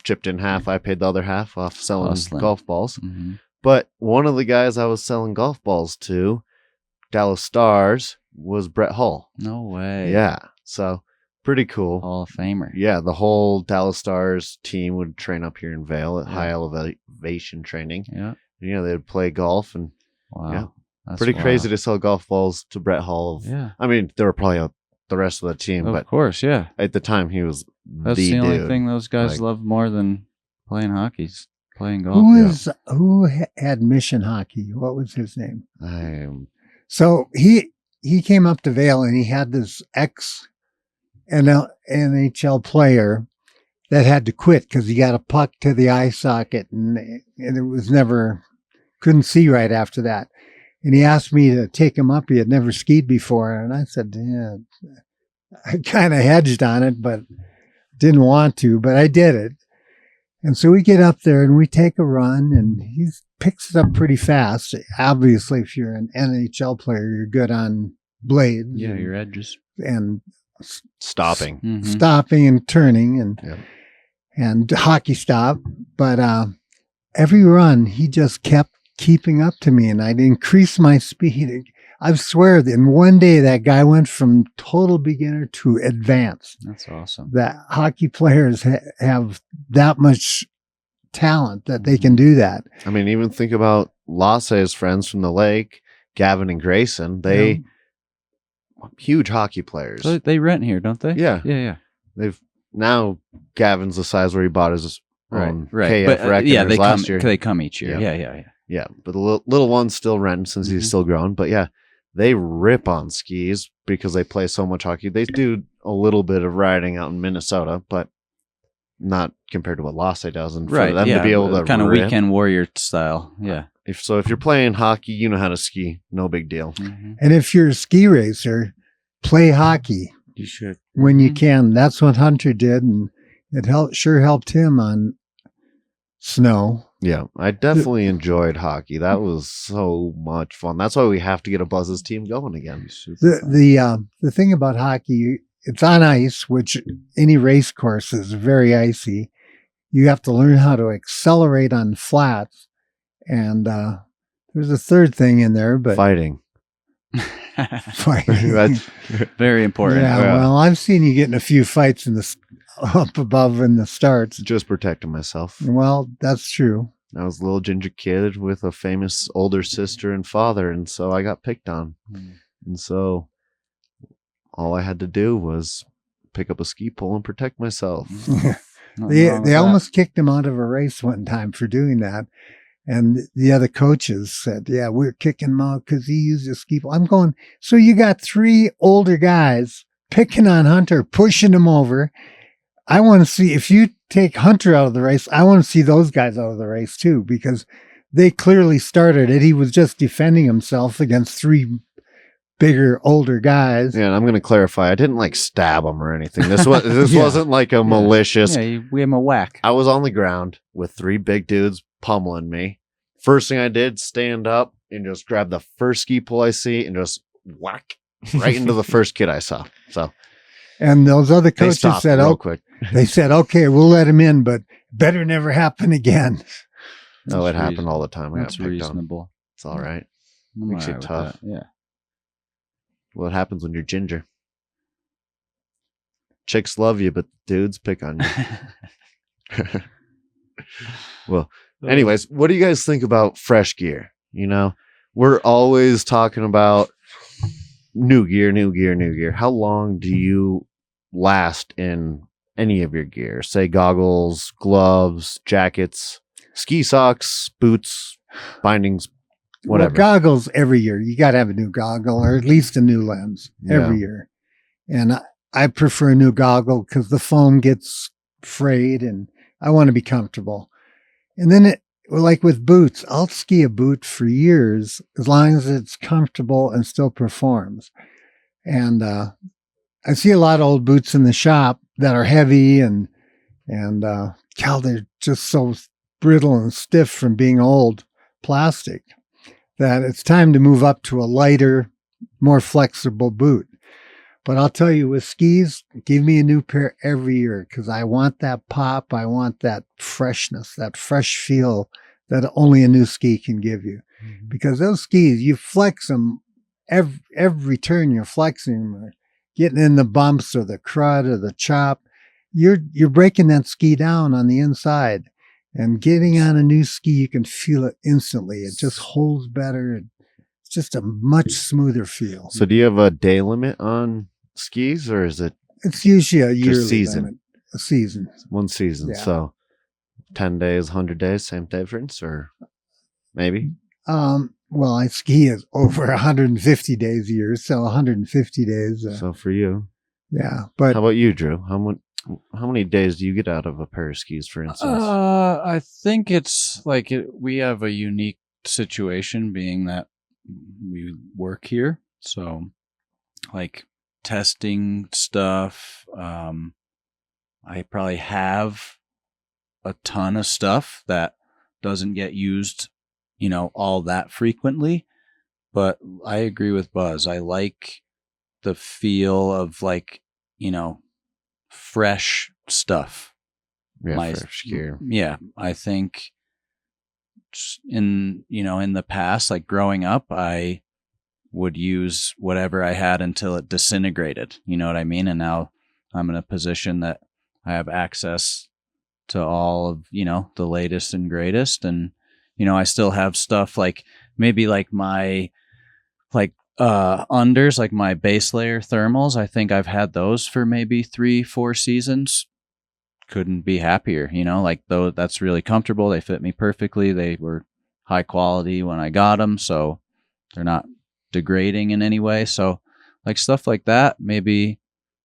A: chipped in half. I paid the other half off selling
B: Hustling.
A: golf balls.
B: Mhm.
A: But one of the guys I was selling golf balls to, Dallas Stars, was Brett Hull.
B: No way.
A: Yeah, so pretty cool.
B: Hall of Famer.
A: Yeah, the whole Dallas Stars team would train up here in Vail at
B: Yeah.
A: high elevation training.
B: Yeah.
A: You know, they would play golf, and
B: Wow.
A: Yeah.
B: That's
A: pretty
B: wild.
A: crazy to sell golf balls to Brett Hull.
B: Yeah.
A: I mean, there were probably the rest of the team,
B: Of
A: but
B: course. Yeah.
A: at the time he was
B: That's the only
A: dude.
B: thing those guys
A: Like-
B: love more than playing hockey. Playing golf.
C: Who had mission hockey? What was his name?
A: I'm
C: So he came up to Vail and he had this NHL player that had to quit because he got a puck to the eye socket and it was never, couldn't see right after that. And he asked me to take him up. He had never skied before. And I said, yeah, I kind of hedged on it, but didn't want to, but I did it. And so we get up there and we take a run and he picks it up pretty fast. Obviously, if you're an NHL player, you're good on blades.
B: Yeah. Your edges.
C: and
A: stopping.
B: Mhm.
C: stopping and turning and
A: Yep.
C: and hockey stop. But every run, he just kept keeping up to me, and I'd increase my speed. I swear that in one day, that guy went from total beginner to advanced.
B: That's awesome.
C: That hockey players have that much talent that they can do that.
A: I mean, even think about Lasse's friends from the lake, Gavin and Grayson, they huge hockey players.
B: So they rent here, don't they?
A: Yeah.
B: Yeah.
A: They've now Gavin's the size where he bought his own KF
B: But
A: Reckoners
B: they
A: last
B: come.
A: year.
B: They come each year.
A: Yeah.
B: Yeah.
A: Yeah, but the little one's still renting since he's still growing. But yeah, they rip on skis because they play so much hockey. They do a little bit of riding out in Minnesota, but not compared to what Lasse does. And for them to be able to
B: kind of
A: rip,
B: weekend warrior style. Yeah.
A: if you're playing hockey, you know how to ski. No big deal.
B: Mm-hmm.
C: And if you're a ski racer, play hockey
D: You should.
C: when you can. That's what Hunter did, and it sure helped him on snow.
A: Yeah, I definitely enjoyed hockey. That was so much fun. That's why we have to get a Buzz's team going again.
C: The thing about hockey, it's on ice, which any race course is very icy. You have to learn how to accelerate on flats, and there's a third thing in there, but
A: Fighting.
C: fighting.
A: That's
B: Very important.
C: Yeah, well, I've seen you get in a few fights up above in the starts.
A: just protecting myself.
C: Well, that's true.
A: I was a little ginger kid with a famous older sister and father, and so I got picked on. And so all I had to do was pick up a ski pole and protect myself.
C: They almost kicked him out of a race one time for doing that. And the other coaches said, yeah, we're kicking him out because he used a ski pole. I'm going, so you got 3 older guys picking on Hunter, pushing him over. I want to see, if you take Hunter out of the race, I want to see those guys out of the race too, because they clearly started it. He was just defending himself against 3 bigger, older guys.
A: Yeah, and I'm going to clarify. I didn't like stab him or anything. This wasn't like a malicious.
B: Yeah, we have a whack.
A: I was on the ground with 3 big dudes pummeling me. First thing I did, stand up and just grab the first ski pole I see and just whack right into the first kid I saw. So,
C: and those other
A: they
C: coaches
A: stopped
C: said,
A: real
C: "Oh,
A: quick."
C: they said, okay, we'll let him in, but better never happen again."
A: No, it happened all the time. I got
B: That's
A: picked on.
B: reasonable.
A: It's all right.
B: I'm
A: Makes you
B: alright with
A: tough.
B: that, Yeah.
A: Well, it happens when you're ginger. Chicks love you, but dudes pick on you. Well, anyways, what do you guys think about fresh gear? You know, we're always talking about new gear. How long do you last in any of your gear? Say goggles, gloves, jackets, ski socks, boots, bindings, whatever.
C: Well, goggles every year. You got to have a new goggle or at least a new lens every year. And I prefer a new goggle because the foam gets frayed and I want to be comfortable. And then like with boots, I'll ski a boot for years as long as it's comfortable and still performs. And I see a lot of old boots in the shop that are heavy and God, they're just so brittle and stiff from being old plastic that it's time to move up to a lighter, more flexible boot. But I'll tell you, with skis, give me a new pair every year because I want that pop. I want that freshness, that fresh feel that only a new ski can give you. Mm-hmm. Because those skis, you flex them every turn. You're flexing them, or getting in the bumps or the crud or the chop. You're breaking that ski down on the inside. And getting on a new ski, you can feel it instantly. It just holds better. It's just a much smoother feel.
A: So do you have a day limit on skis, or is it?
C: It's usually a yearly
A: season.
C: limit. A season.
A: One season.
C: Yeah.
A: So 10 days, 100 days, same difference, or maybe?
C: Well, I ski is over 150 days a year, so 150 days.
A: So for you.
C: Yeah. But
A: how about you, Drew? How many days do you get out of a pair of skis, for instance?
B: I think it's like we have a unique situation being that we work here. So like testing stuff, I probably have a ton of stuff that doesn't get used, all that frequently. But I agree with Buzz. I like the feel of like, fresh stuff.
A: Yeah, fresh gear.
B: Yeah, I think in the past, like growing up, I would use whatever I had until it disintegrated. You know what I mean? And now I'm in a position that I have access to all of, the latest and greatest. And, I still have stuff like maybe like my unders, like my base layer thermals. I think I've had those for maybe 3-4 seasons. Couldn't be happier, like though that's really comfortable. They fit me perfectly. They were high quality when I got them, so they're not degrading in any way. So like stuff like that, maybe,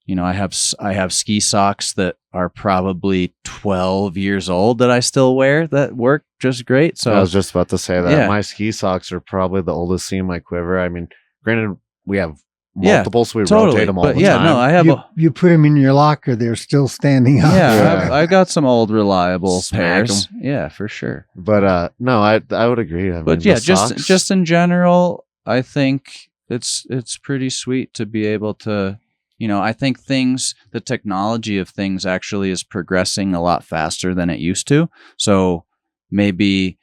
B: I have ski socks that are probably 12 years old that I still wear that work just great. So
A: I was just about to say that.
B: Yeah.
A: My ski socks are probably the oldest ski in my quiver. I mean, granted, we have multiple, so we rotate them all
B: but
A: the
B: yeah,
A: time.
B: no, I have
C: you put them in your locker, they're still standing up.
B: yeah, I got some old reliable
A: Smack
B: pairs. Yeah, for sure.
A: But no, I would agree. I mean,
B: But yeah,
A: the socks-
B: just in general, I think it's pretty sweet to be able to, I think the technology of things actually is progressing a lot faster than it used to. So maybe,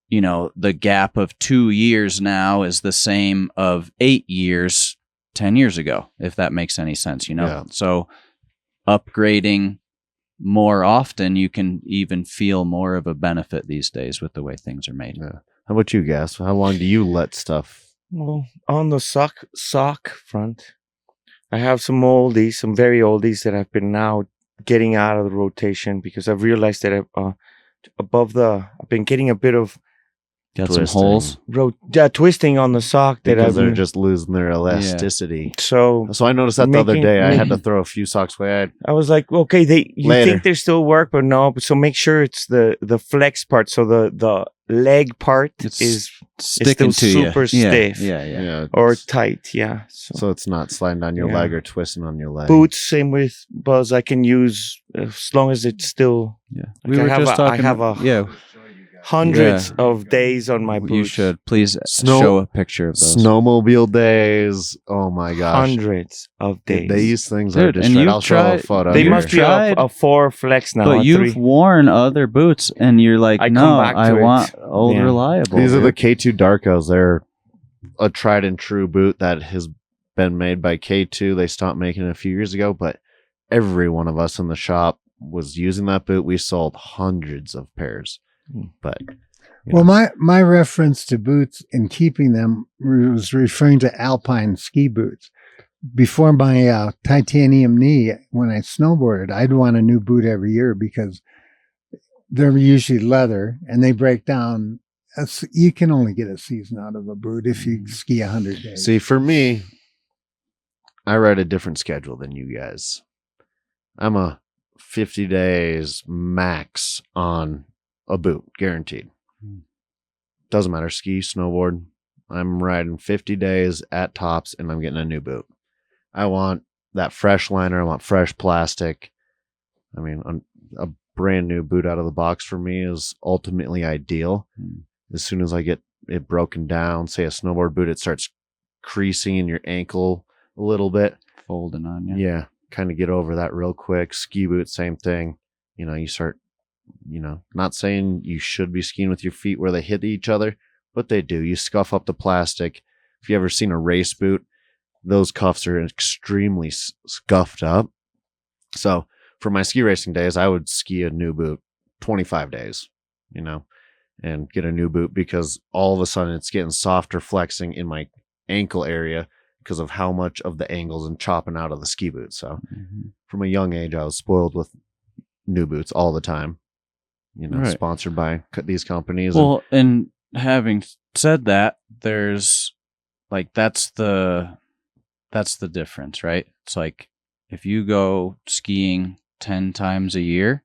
B: the gap of 2 years now is the same of 8 years 10 years ago, if that makes any sense,
A: Yeah.
B: So upgrading more often, you can even feel more of a benefit these days with the way things are made.
A: Yeah. How about you, Gas? How long do you let stuff?
D: Well, on the sock front, I have some oldies, some very oldies that I've been now getting out of the rotation because I've realized that I've been getting a bit of
B: Got
A: Twisting.
B: some holes.
D: twisting on the sock that
A: Because
D: I've
A: they're
D: been,
A: just losing their elasticity.
D: so
A: So I noticed that the other
D: Making-
A: day. I had to
D: making-
A: throw a few socks away.
D: I was like, okay, you
A: Later.
D: think they still work, but no. So make sure it's the flex part. So the leg part
B: It's
D: is
B: sticking
D: still
B: to
D: super
B: you. Yeah,
D: stiff.
B: Yeah, yeah.
A: Yeah.
D: or tight. Yeah.
A: So it's not sliding down your
D: Yeah.
A: leg or twisting on your leg.
D: Boots, same with Buzz. I can use as long as it's still
B: Yeah.
D: Like, I have a
B: yeah.
D: hundreds of days on my boots.
B: You should please
A: Snow-
B: show a picture of those.
A: Snowmobile days. Oh my gosh.
D: Hundreds of days.
A: These things
B: Dude,
A: are
B: and
A: just right.
B: you've
A: I'll show a
B: tried-
A: photo.
D: They
A: here.
D: must be
B: tried-
D: a 4 flex now.
B: But
D: a
B: you've
D: 3.
B: worn other boots, and you're like,
D: I come
B: no,
D: back
B: I
D: to it.
B: want old
D: Yeah.
B: reliable.
A: These are the
B: dude."
A: K2 Darkos. They're a tried and true boot that has been made by K2. They stopped making it a few years ago, but every one of us in the shop was using that boot. We sold hundreds of pairs. But
C: Well, my reference to boots and keeping them was referring to alpine ski boots. Before my titanium knee, when I snowboarded, I'd want a new boot every year because they're usually leather and they break down. You can only get a season out of a boot if you ski 100 days.
A: see, for me, I ride a different schedule than you guys. I'm a 50 days max on a boot, guaranteed. Doesn't matter, ski, snowboard. I'm riding 50 days at tops and I'm getting a new boot. I want that fresh liner. I want fresh plastic. I mean, a brand new boot out of the box for me is ultimately ideal. As soon as I get it broken down, say a snowboard boot, it starts creasing in your ankle a little bit.
B: Folding on you.
A: Yeah, kind of get over that real quick. Ski boot, same thing. You start, not saying you should be skiing with your feet where they hit each other, but they do. You scuff up the plastic. If you ever seen a race boot, those cuffs are extremely scuffed up. So for my ski racing days, I would ski a new boot 25 days, and get a new boot because all of a sudden it's getting softer flexing in my ankle area because of how much of the angles and chopping out of the ski boot. So from a young age, I was spoiled with new boots all the time,
B: Right.
A: sponsored by these companies.
B: Well, and having said that, there's like that's the difference, right? It's like if you go skiing 10 times a year,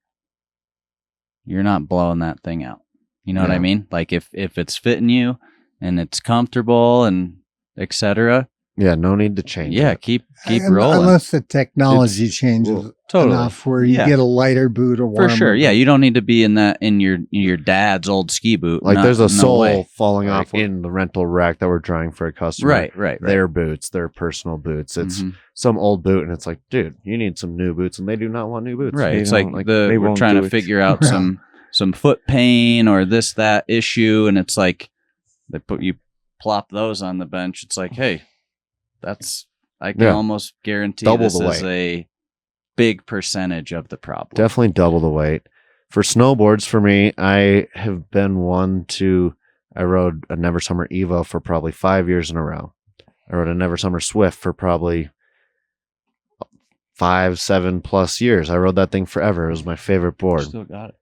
B: you're not blowing that thing out. You know what I
A: Yeah.
B: mean? Like if it's fitting you and it's comfortable and etc.
A: yeah, no need to change.
B: Yeah,
A: it.
B: keep
C: And
B: rolling.
C: Unless the technology
B: It's-
C: changes
B: Totally.
C: enough where you
B: Yeah.
C: get a lighter boot or
B: For
C: warmer
B: sure. Yeah,
C: boot.
B: you don't need to be in your dad's old ski boot.
A: Like there's a
B: No
A: sole
B: way.
A: falling
B: Like,
A: off in the rental rack that we're drying for a customer.
B: Right.
A: Their boots, their personal boots. It's
B: Mhm.
A: some old boot, and it's like, dude, you need some new boots, and they do not want new boots.
B: Right.
D: They
B: It's like
D: don't- they
B: we're
D: won't
B: trying
D: do
B: to
D: it.
B: figure out
C: Yeah.
B: some foot pain or that issue, and it's like you plop those on the bench. It's like, hey, I can
A: Yeah.
B: almost guarantee
A: Double
B: this
A: the
B: is a big percentage of the problem.
A: Definitely double the weight. For snowboards, for me, I have been I rode a Never Summer Evo for probably 5 years in a row. I rode a Never Summer Swift for probably 5, 7+ years. I rode that thing forever. It was my favorite board.
B: Still got it.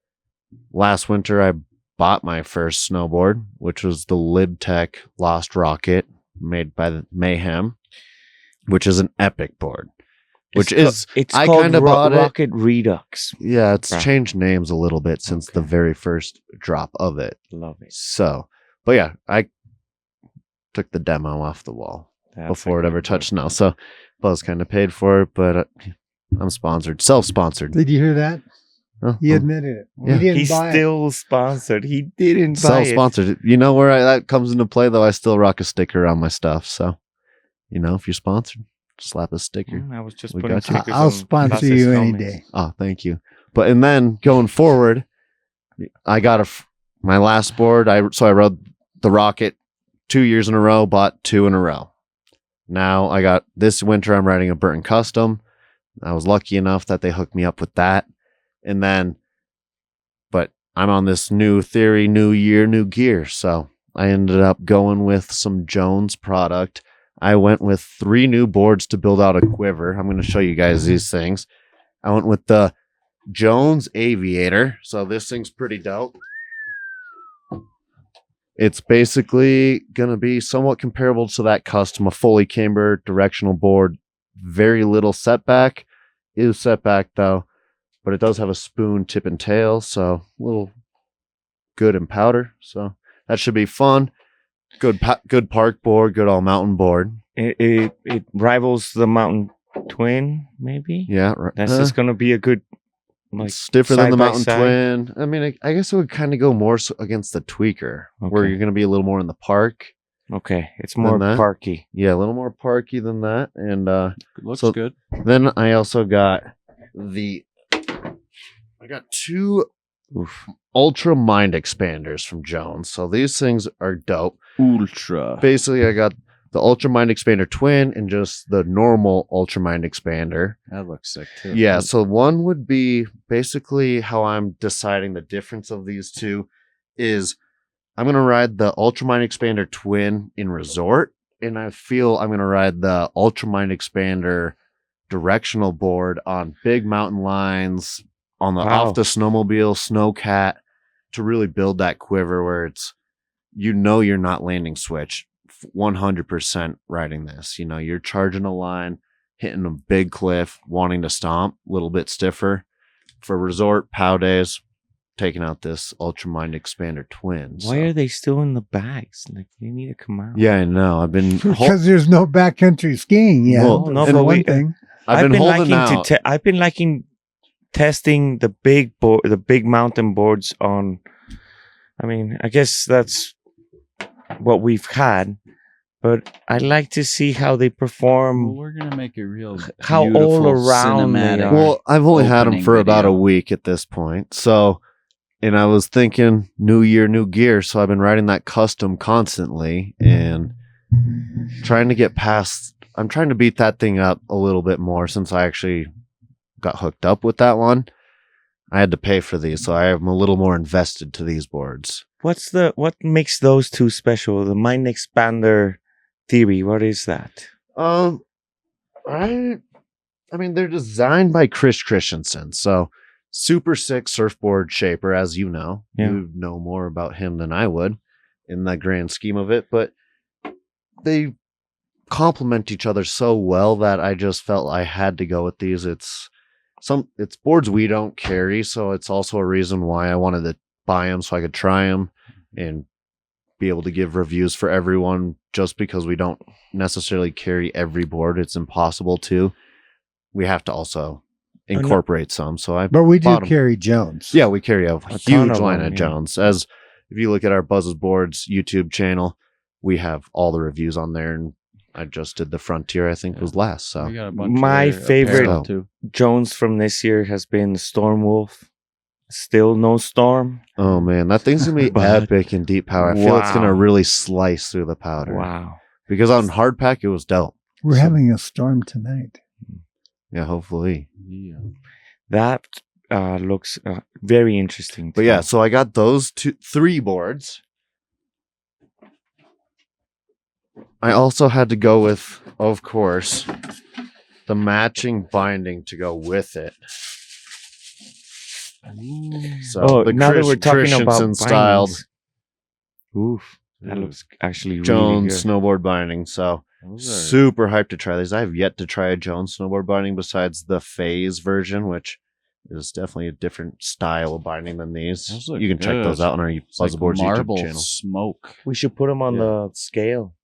A: Last winter, I bought my first snowboard, which was the Libtech Lost Rocket made by the Mayhem, which is an epic board.
D: It's
A: I
D: called
A: kind of bought
D: Rocket Redux.
A: Yeah, it's
D: Right.
A: changed names a little bit since the very first drop of it.
D: Love it.
A: So, but yeah, I took the demo off the wall before it ever touched snow. So Buzz kind of paid for it, but I'm sponsored, self-sponsored.
C: Did you hear that?
A: Oh,
C: He admitted it.
A: Yeah.
C: He didn't
D: He's
C: buy it.
D: still sponsored. He didn't buy it.
A: self-sponsored. You know where that comes into play, though? I still rock a sticker on my stuff. So, if you're sponsored, slap a sticker.
D: I was just
A: We
D: putting
A: got you.
D: stickers
C: I'll
D: on
C: sponsor
D: Lass's
C: you any
D: helmets.
C: day.
A: Oh, thank you. And then going forward, I got my last board. I rode the Rocket 2 years in a row, bought 2 in a row. Now I got this winter, I'm riding a Burton Custom. I was lucky enough that they hooked me up with that. And then, but I'm on this new theory, new year, new gear. So I ended up going with some Jones product. I went with 3 new boards to build out a quiver. I'm going to show you guys these things. I went with the Jones Aviator. So this thing's pretty dope. It's basically going to be somewhat comparable to that custom, a fully cambered directional board. Very little setback. Is setback though, but it does have a spoon tip and tail, so a little good in powder. So that should be fun. Good park board, good all mountain board.
D: It rivals the Mountain Twin, maybe.
A: Yeah, right.
D: That's just gonna be a good, like,
A: stiffer than the
D: side by
A: Mountain
D: side.
A: Twin. I mean, I guess it would kind of go more so against the Tweaker, where
D: Okay.
A: you're going to be a little more in the park.
D: Okay, it's more
A: that.
D: parky.
A: Yeah, a little more parky than that. And
B: Looks
A: So-
B: good.
A: then I also got I got 2
D: Oof.
A: Ultra Mind Expanders from Jones. So these things are dope.
B: Ultra.
A: Basically, I got the Ultra Mind Expander Twin and just the normal Ultra Mind Expander.
B: That looks sick too.
A: Yeah, so one would be basically how I'm deciding the difference of these two is I'm going to ride the Ultra Mind Expander Twin in resort, and I feel I'm going to ride the Ultra Mind Expander directional board on big mountain lines, on the
D: Wow.
A: off the snowmobile, snowcat, to really build that quiver where it's, you're not landing switch 100% riding this. You're charging a line, hitting a big cliff, wanting to stomp, a little bit stiffer. For resort, POW days, taking out this Ultra Mind Expander Twin.
D: Why are they still in the bags? Like, they need to come out.
A: Yeah, I know. I've been
C: Because there's no backcountry skiing yet.
A: Well,
D: no,
C: That's
D: but
C: one
D: we-
C: thing.
A: I've been holding
D: liking
A: out.
D: I've been liking testing the big mountain boards on. I mean, I guess that's what we've had, but I'd like to see how they
B: Well,
D: perform.
B: we're gonna make it real.
D: How all
B: beautiful,
D: around they
B: cinematic.
D: are.
A: Well, I've only had them
B: opening
A: for about a
B: video.
A: week at this point. So, and I was thinking new year, new gear. So I've been riding that custom constantly and trying to get past. I'm trying to beat that thing up a little bit more since I actually got hooked up with that one. I had to pay for these, so I am a little more invested to these boards.
D: What makes those two special? The Mind Expander theory. What is that?
A: I mean, they're designed by Chris Christensen, so super sick surfboard shaper, as you know.
D: Yeah.
A: You know more about him than I would in the grand scheme of it, but they complement each other so well that I just felt I had to go with these. It's boards we don't carry, so it's also a reason why I wanted to buy them so I could try them and be able to give reviews for everyone. Just because we don't necessarily carry every board, it's impossible to. We have to also incorporate some. So
C: But we do
A: bought 'em.
C: carry Jones.
A: Yeah, we carry a
D: ton
A: huge
D: of
A: line
D: them,
A: of
D: yeah.
A: Jones. As if you look at our Buzz's Boards YouTube channel, we have all the reviews on there, and I just did the Frontier. I think was last. So
B: We got a bunch
D: My
B: of their
D: favorite-
B: apparel, too.
D: Jones from this year has been Stormwolf. Still no storm.
A: oh man, that thing's gonna be
D: But-
A: epic in deep power. I feel it's gonna
D: Wow.
A: really slice through the powder.
D: Wow.
A: Because on hardpack it was dope.
C: We're having a storm tonight.
A: Yeah, hopefully.
B: Yeah.
D: That looks very interesting.
A: But yeah, so I got those 3 boards. I also had to go with, of course, the matching binding to go with it. So the
D: now that we're talking
A: Christensen
D: about
A: styled
D: bindings. Oof, that looks actually really
A: Jones
D: good.
A: snowboard binding. So
B: Those are-
A: super hyped to try these. I have yet to try a Jones snowboard binding besides the Phase version, which is definitely a different style of binding than these.
B: Those look
A: You can check
B: good.
A: those out on our
B: It's like
A: Buzzboards
B: marble
A: YouTube channel.
B: smoke.
D: We should put them on
A: Yeah.
D: the scale.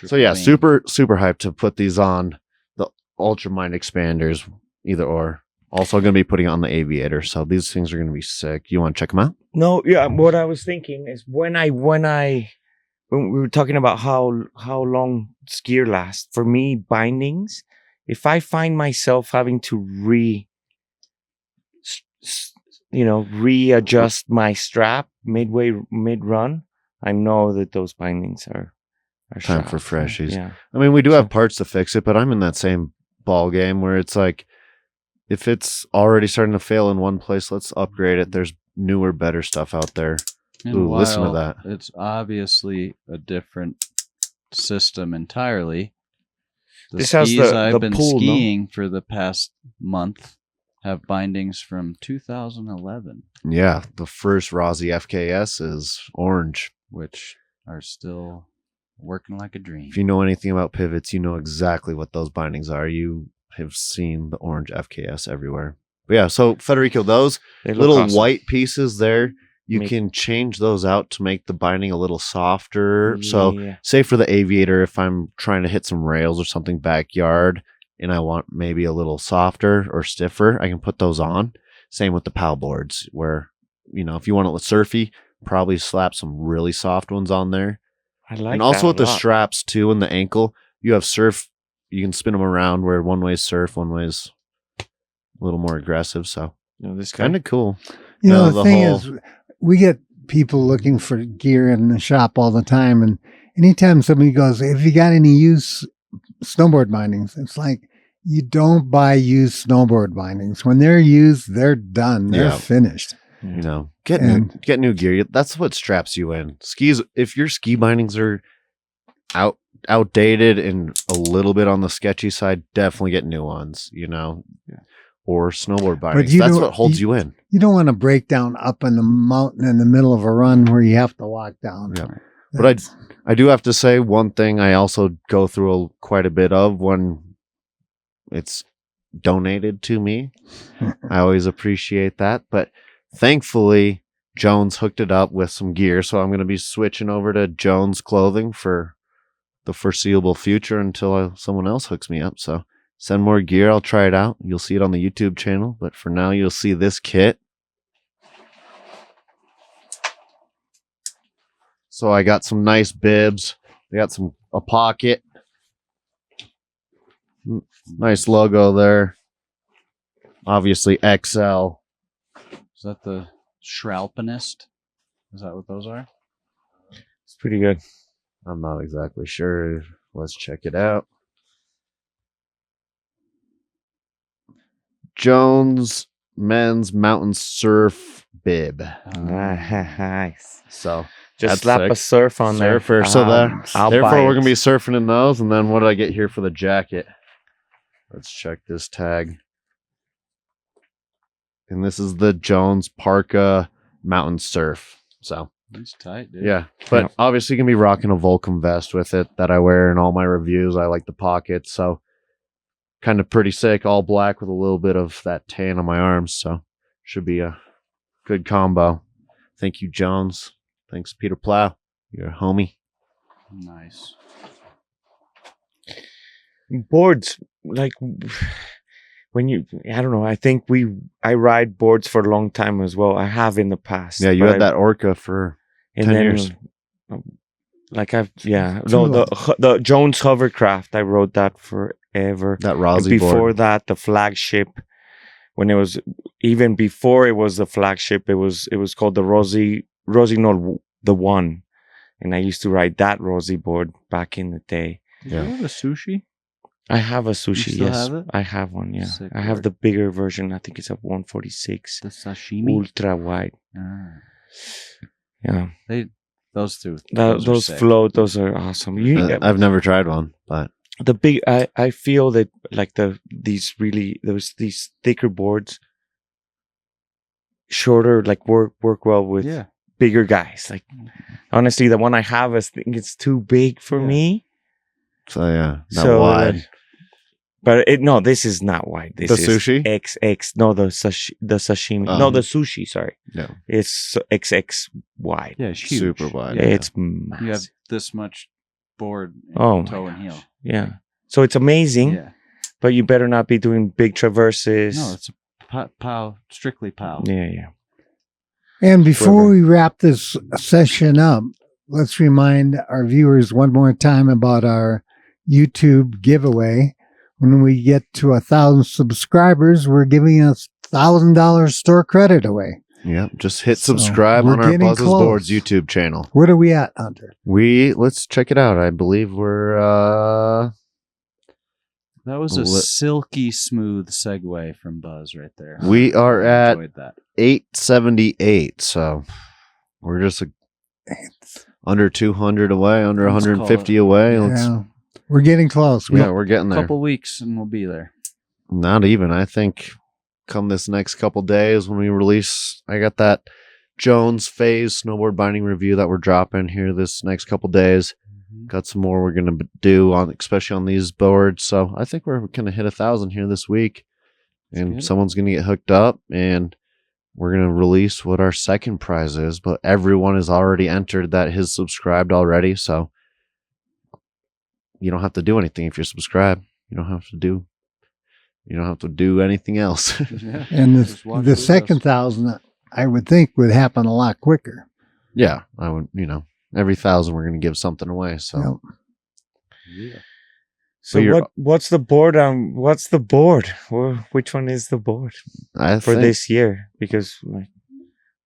A: So yeah,
B: Triple
A: super hyped to put these on the Ultramind expanders, either or. Also going to be putting on the Aviator. So these things are going to be sick. You want to check them out?
D: No, yeah. What I was thinking is when we were talking about how long skier lasts. For me, bindings. If I find myself having to readjust my strap mid run, I know that those bindings are
A: Time
D: shot.
A: for freshies.
D: Yeah.
A: I mean, we do have parts to fix it, but I'm in that same ball game where it's like, if it's already starting to fail in one place, let's upgrade it. There's newer, better stuff out there.
B: And
A: Ooh, listen to
B: while
A: that.
B: It's obviously a different system entirely. The
D: This has
B: skis
D: the
B: I've been
D: pool, no?
B: skiing for the past month have bindings from 2011,
A: Yeah, the first Rossi FKS is orange.
B: which are still working like a dream.
A: If you know anything about pivots, you know exactly what those bindings are. You have seen the orange FKS everywhere. But yeah, so Federico, those
D: They look
A: little
D: awesome.
A: white pieces there, you
D: Make-
A: can change those out to make the binding a little softer. So
D: Yeah.
A: say for the Aviator, if I'm trying to hit some rails or something backyard and I want maybe a little softer or stiffer, I can put those on. Same with the PAL boards where, if you want it surfy, probably slap some really soft ones on there.
D: I like
A: And also
D: that
A: with
D: a
A: the
D: lot.
A: straps too and the ankle, you have surf, you can spin them around where one way is surf, one way is a little more aggressive. So
D: This guy.
A: kind of cool.
C: You know,
A: No,
C: the
A: the
C: thing
A: whole-
C: is, we get people looking for gear in the shop all the time. And anytime somebody goes, "Have you got any used snowboard bindings?" It's like, you don't buy used snowboard bindings. When they're used, they're done. They're
A: Yeah.
C: finished.
A: Get new gear. That's what straps you in. Skis, if your ski bindings are outdated and a little bit on the sketchy side, definitely get new ones, or snowboard bindings.
C: you
A: That's
C: don't-
A: what holds you in.
C: You don't want to break down up in the mountain in the middle of a run where you have to walk down.
A: Yeah. But I do have to say one thing I also go through quite a bit of when it's donated to me. I always appreciate that. But thankfully, Jones hooked it up with some gear. So I'm going to be switching over to Jones clothing for the foreseeable future until someone else hooks me up. So send more gear. I'll try it out. You'll see it on the YouTube channel. But for now, you'll see this kit. So I got some nice bibs. I got a pocket. Nice logo there. Obviously XL.
B: Is that the Schralpenist? Is that what those are?
D: It's pretty good.
A: I'm not exactly sure. Let's check it out. Jones Men's Mountain Surf Bib.
D: Nice.
A: So
D: Just
A: that's
D: slap
A: sick.
D: a surf on there.
A: Surfer. So
D: I'll
A: therefore
D: buy
A: we're
D: it.
A: gonna be surfing in those. And then what did I get here for the jacket? Let's check this tag. And this is the Jones Parka Mountain Surf. So
B: It's tight, dude.
A: yeah, but
D: Yeah.
A: obviously gonna be rocking a Vulcan vest with it that I wear in all my reviews. I like the pockets, so kind of pretty sick, all black with a little bit of that tan on my arms. So should be a good combo. Thank you, Jones. Thanks, Peter Plow. You're a homie.
B: Nice.
D: Boards, like I don't know. I think I ride boards for a long time as well. I have in the past.
A: Yeah, you
D: but
A: had that Orca for
D: and
A: 10
D: then,
A: years.
D: The Jones hovercraft. I rode that forever.
A: that
D: And
A: Rossi
D: before
A: board.
D: that, the flagship. When it was even before it was the flagship, it was called the Rossi the One, and I used to ride that Rossi board back in the day.
B: Did
A: Yeah.
B: you have a sushi?
D: I have a sushi.
B: still
D: Yes,
B: have it?
D: I have one. Yeah,
B: Sick
D: I have
B: work.
D: the bigger version. I think it's a 146
B: The sashimi.
D: ultra wide.
B: Ah.
D: Yeah,
B: Those two.
D: those
B: are sick.
D: float. Those are awesome.
A: I've never tried one, but
D: The big. I feel that like these thicker boards, shorter like work well with
B: Yeah.
D: bigger guys. Like honestly, the one I have, I think it's too big for
B: Yeah.
D: me.
A: so yeah, not
D: So,
A: wide.
D: But this is not wide. This
A: The
D: is
A: sushi?
D: XX. No, the sashimi.
A: Oh.
D: No, the sushi. Sorry,
A: No,
D: it's XX wide.
B: Yeah, it's huge.
A: super wide.
B: Yeah.
D: It's
B: You have
D: massive.
B: this much board,
D: Oh my
B: toe and
D: gosh.
B: heel.
D: Yeah. So it's amazing,
B: Yeah.
D: but you better not be doing big traverses.
B: No, it's a pow, strictly pow.
D: Yeah.
C: And before
D: Whoever.
C: we wrap this session up, let's remind our viewers one more time about our YouTube giveaway. When we get to 1,000 subscribers, we're giving us $1,000 store credit away.
A: Yep. Just hit
C: So,
A: subscribe
C: we're
A: on our
C: getting
A: Buzzes
C: close.
A: Boards YouTube channel.
C: What are we at, Hunter?
A: Let's check it out. I believe we're
B: That was a
A: Li-
B: silky smooth segue from Buzz right there.
A: We are
B: I
A: at
B: enjoyed that.
A: 878, so we're just under 200 away, under
B: Let's call
A: 150
B: it.
A: away. Let's,
C: Yeah, we're getting close.
A: yeah, we're getting there.
B: Couple weeks and we'll be there.
A: Not even. I think come this next couple days when we release, I got that Jones Phase snowboard binding review that we're dropping here this next couple days. Got some more we're gonna do on, especially on these boards. So I think we're gonna hit 1,000 here this week, and
B: good.
A: someone's gonna get hooked up, and we're gonna release what our second prize is. But everyone has already entered that has subscribed already, so you don't have to do anything if you're subscribed. You don't have to do anything else.
B: Yeah.
C: And
B: Just watch
C: the
B: videos.
C: second 1,000, I would think, would happen a lot quicker.
A: Yeah, I would. Every 1,000 we're gonna give something away. So.
C: Yep.
B: Yeah.
D: So
A: But you're-
D: what's the board? What's the board? Which one is the board
A: I
D: for
A: think
D: this year? Because like,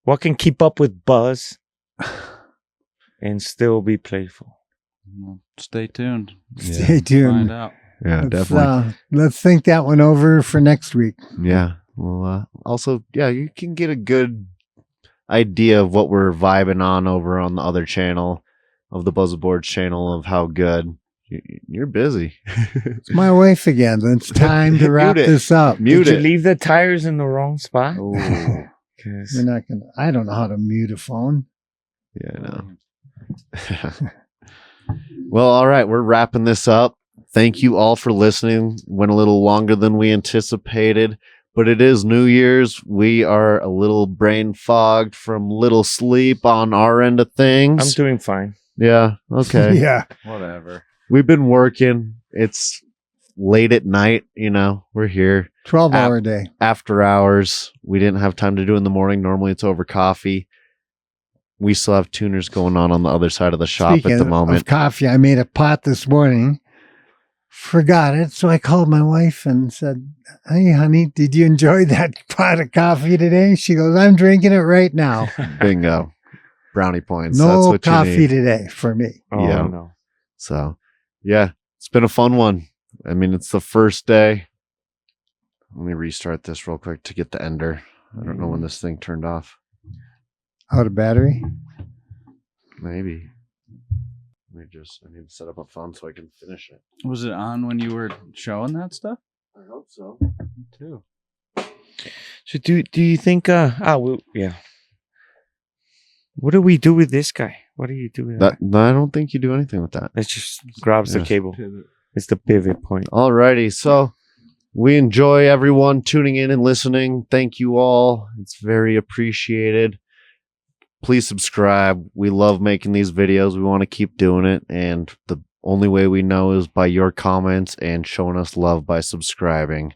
D: what can keep up with Buzz and still be playful?
B: Well, stay tuned.
C: Stay
B: Find
C: tuned.
B: out.
A: Yeah,
C: Let's,
A: definitely.
C: let's think that one over for next week.
A: Yeah. Well, also, yeah, you can get a good idea of what we're vibing on over on the other channel of the Buzzed Boards channel of how good you're busy.
C: It's my wife again. It's time to wrap
A: Mute it.
C: this up.
A: Mute
D: Did you
A: it.
D: leave the tires in the wrong spot?
A: Oh,
D: 'Cause-
C: We're not gonna. I don't know how to mute a phone.
A: yeah, I know. Well, all right, we're wrapping this up. Thank you all for listening. Went a little longer than we anticipated, but it is New Year's. We are a little brain fogged from little sleep on our end of things.
D: I'm doing fine.
A: Yeah. Okay.
C: Yeah.
B: Whatever.
A: We've been working. It's late at night. We're here
C: 12-hour day.
A: after hours. We didn't have time to do it in the morning. Normally it's over coffee. We still have tuners going on the other side of the shop
C: Speaking
A: at the moment.
C: of coffee, I made a pot this morning. Forgot it. So I called my wife and said, "Hey, honey, did you enjoy that pot of coffee today?" She goes, "I'm drinking it right now."
A: Bingo. Brownie points. That's
C: No
A: what
C: coffee
A: you need.
C: today for me.
D: Oh
A: Yeah.
D: no.
A: So, yeah, it's been a fun one. I mean, it's the first day. Let me restart this real quick to get the ender. I don't know when this thing turned off.
C: Out of battery.
A: Maybe. I need to set up a phone so I can finish it.
B: Was it on when you were showing that stuff?
A: I hope so.
B: Me too.
D: So do you think? Yeah. What do we do with this guy? What do you do with that?
A: I don't think you do anything with that.
D: It just grabs the
A: Yeah.
D: cable. It's the pivot point.
A: Alrighty, so we enjoy everyone tuning in and listening. Thank you all. It's very appreciated. Please subscribe. We love making these videos. We want to keep doing it. And the only way we know is by your comments and showing us love by subscribing.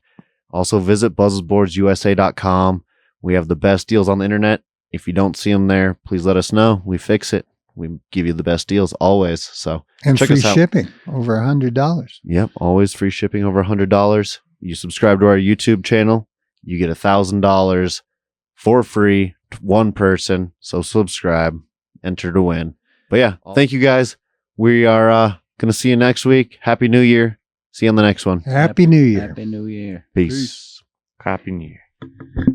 A: Also visit buzzesboardsusa.com. We have the best deals on the internet. If you don't see them there, please let us know. We fix it. We give you the best deals always. So
C: And
A: check
C: free
A: us out.
C: shipping over $100.
A: Yep, always free shipping over $100. You subscribe to our YouTube channel, you get $1,000 for free to one person. So subscribe, enter to win. But yeah, thank you guys. We are gonna see you next week. Happy New Year. See you on the next one.
C: Happy New Year.
B: Happy New Year.
A: Peace.
D: Happy New Year.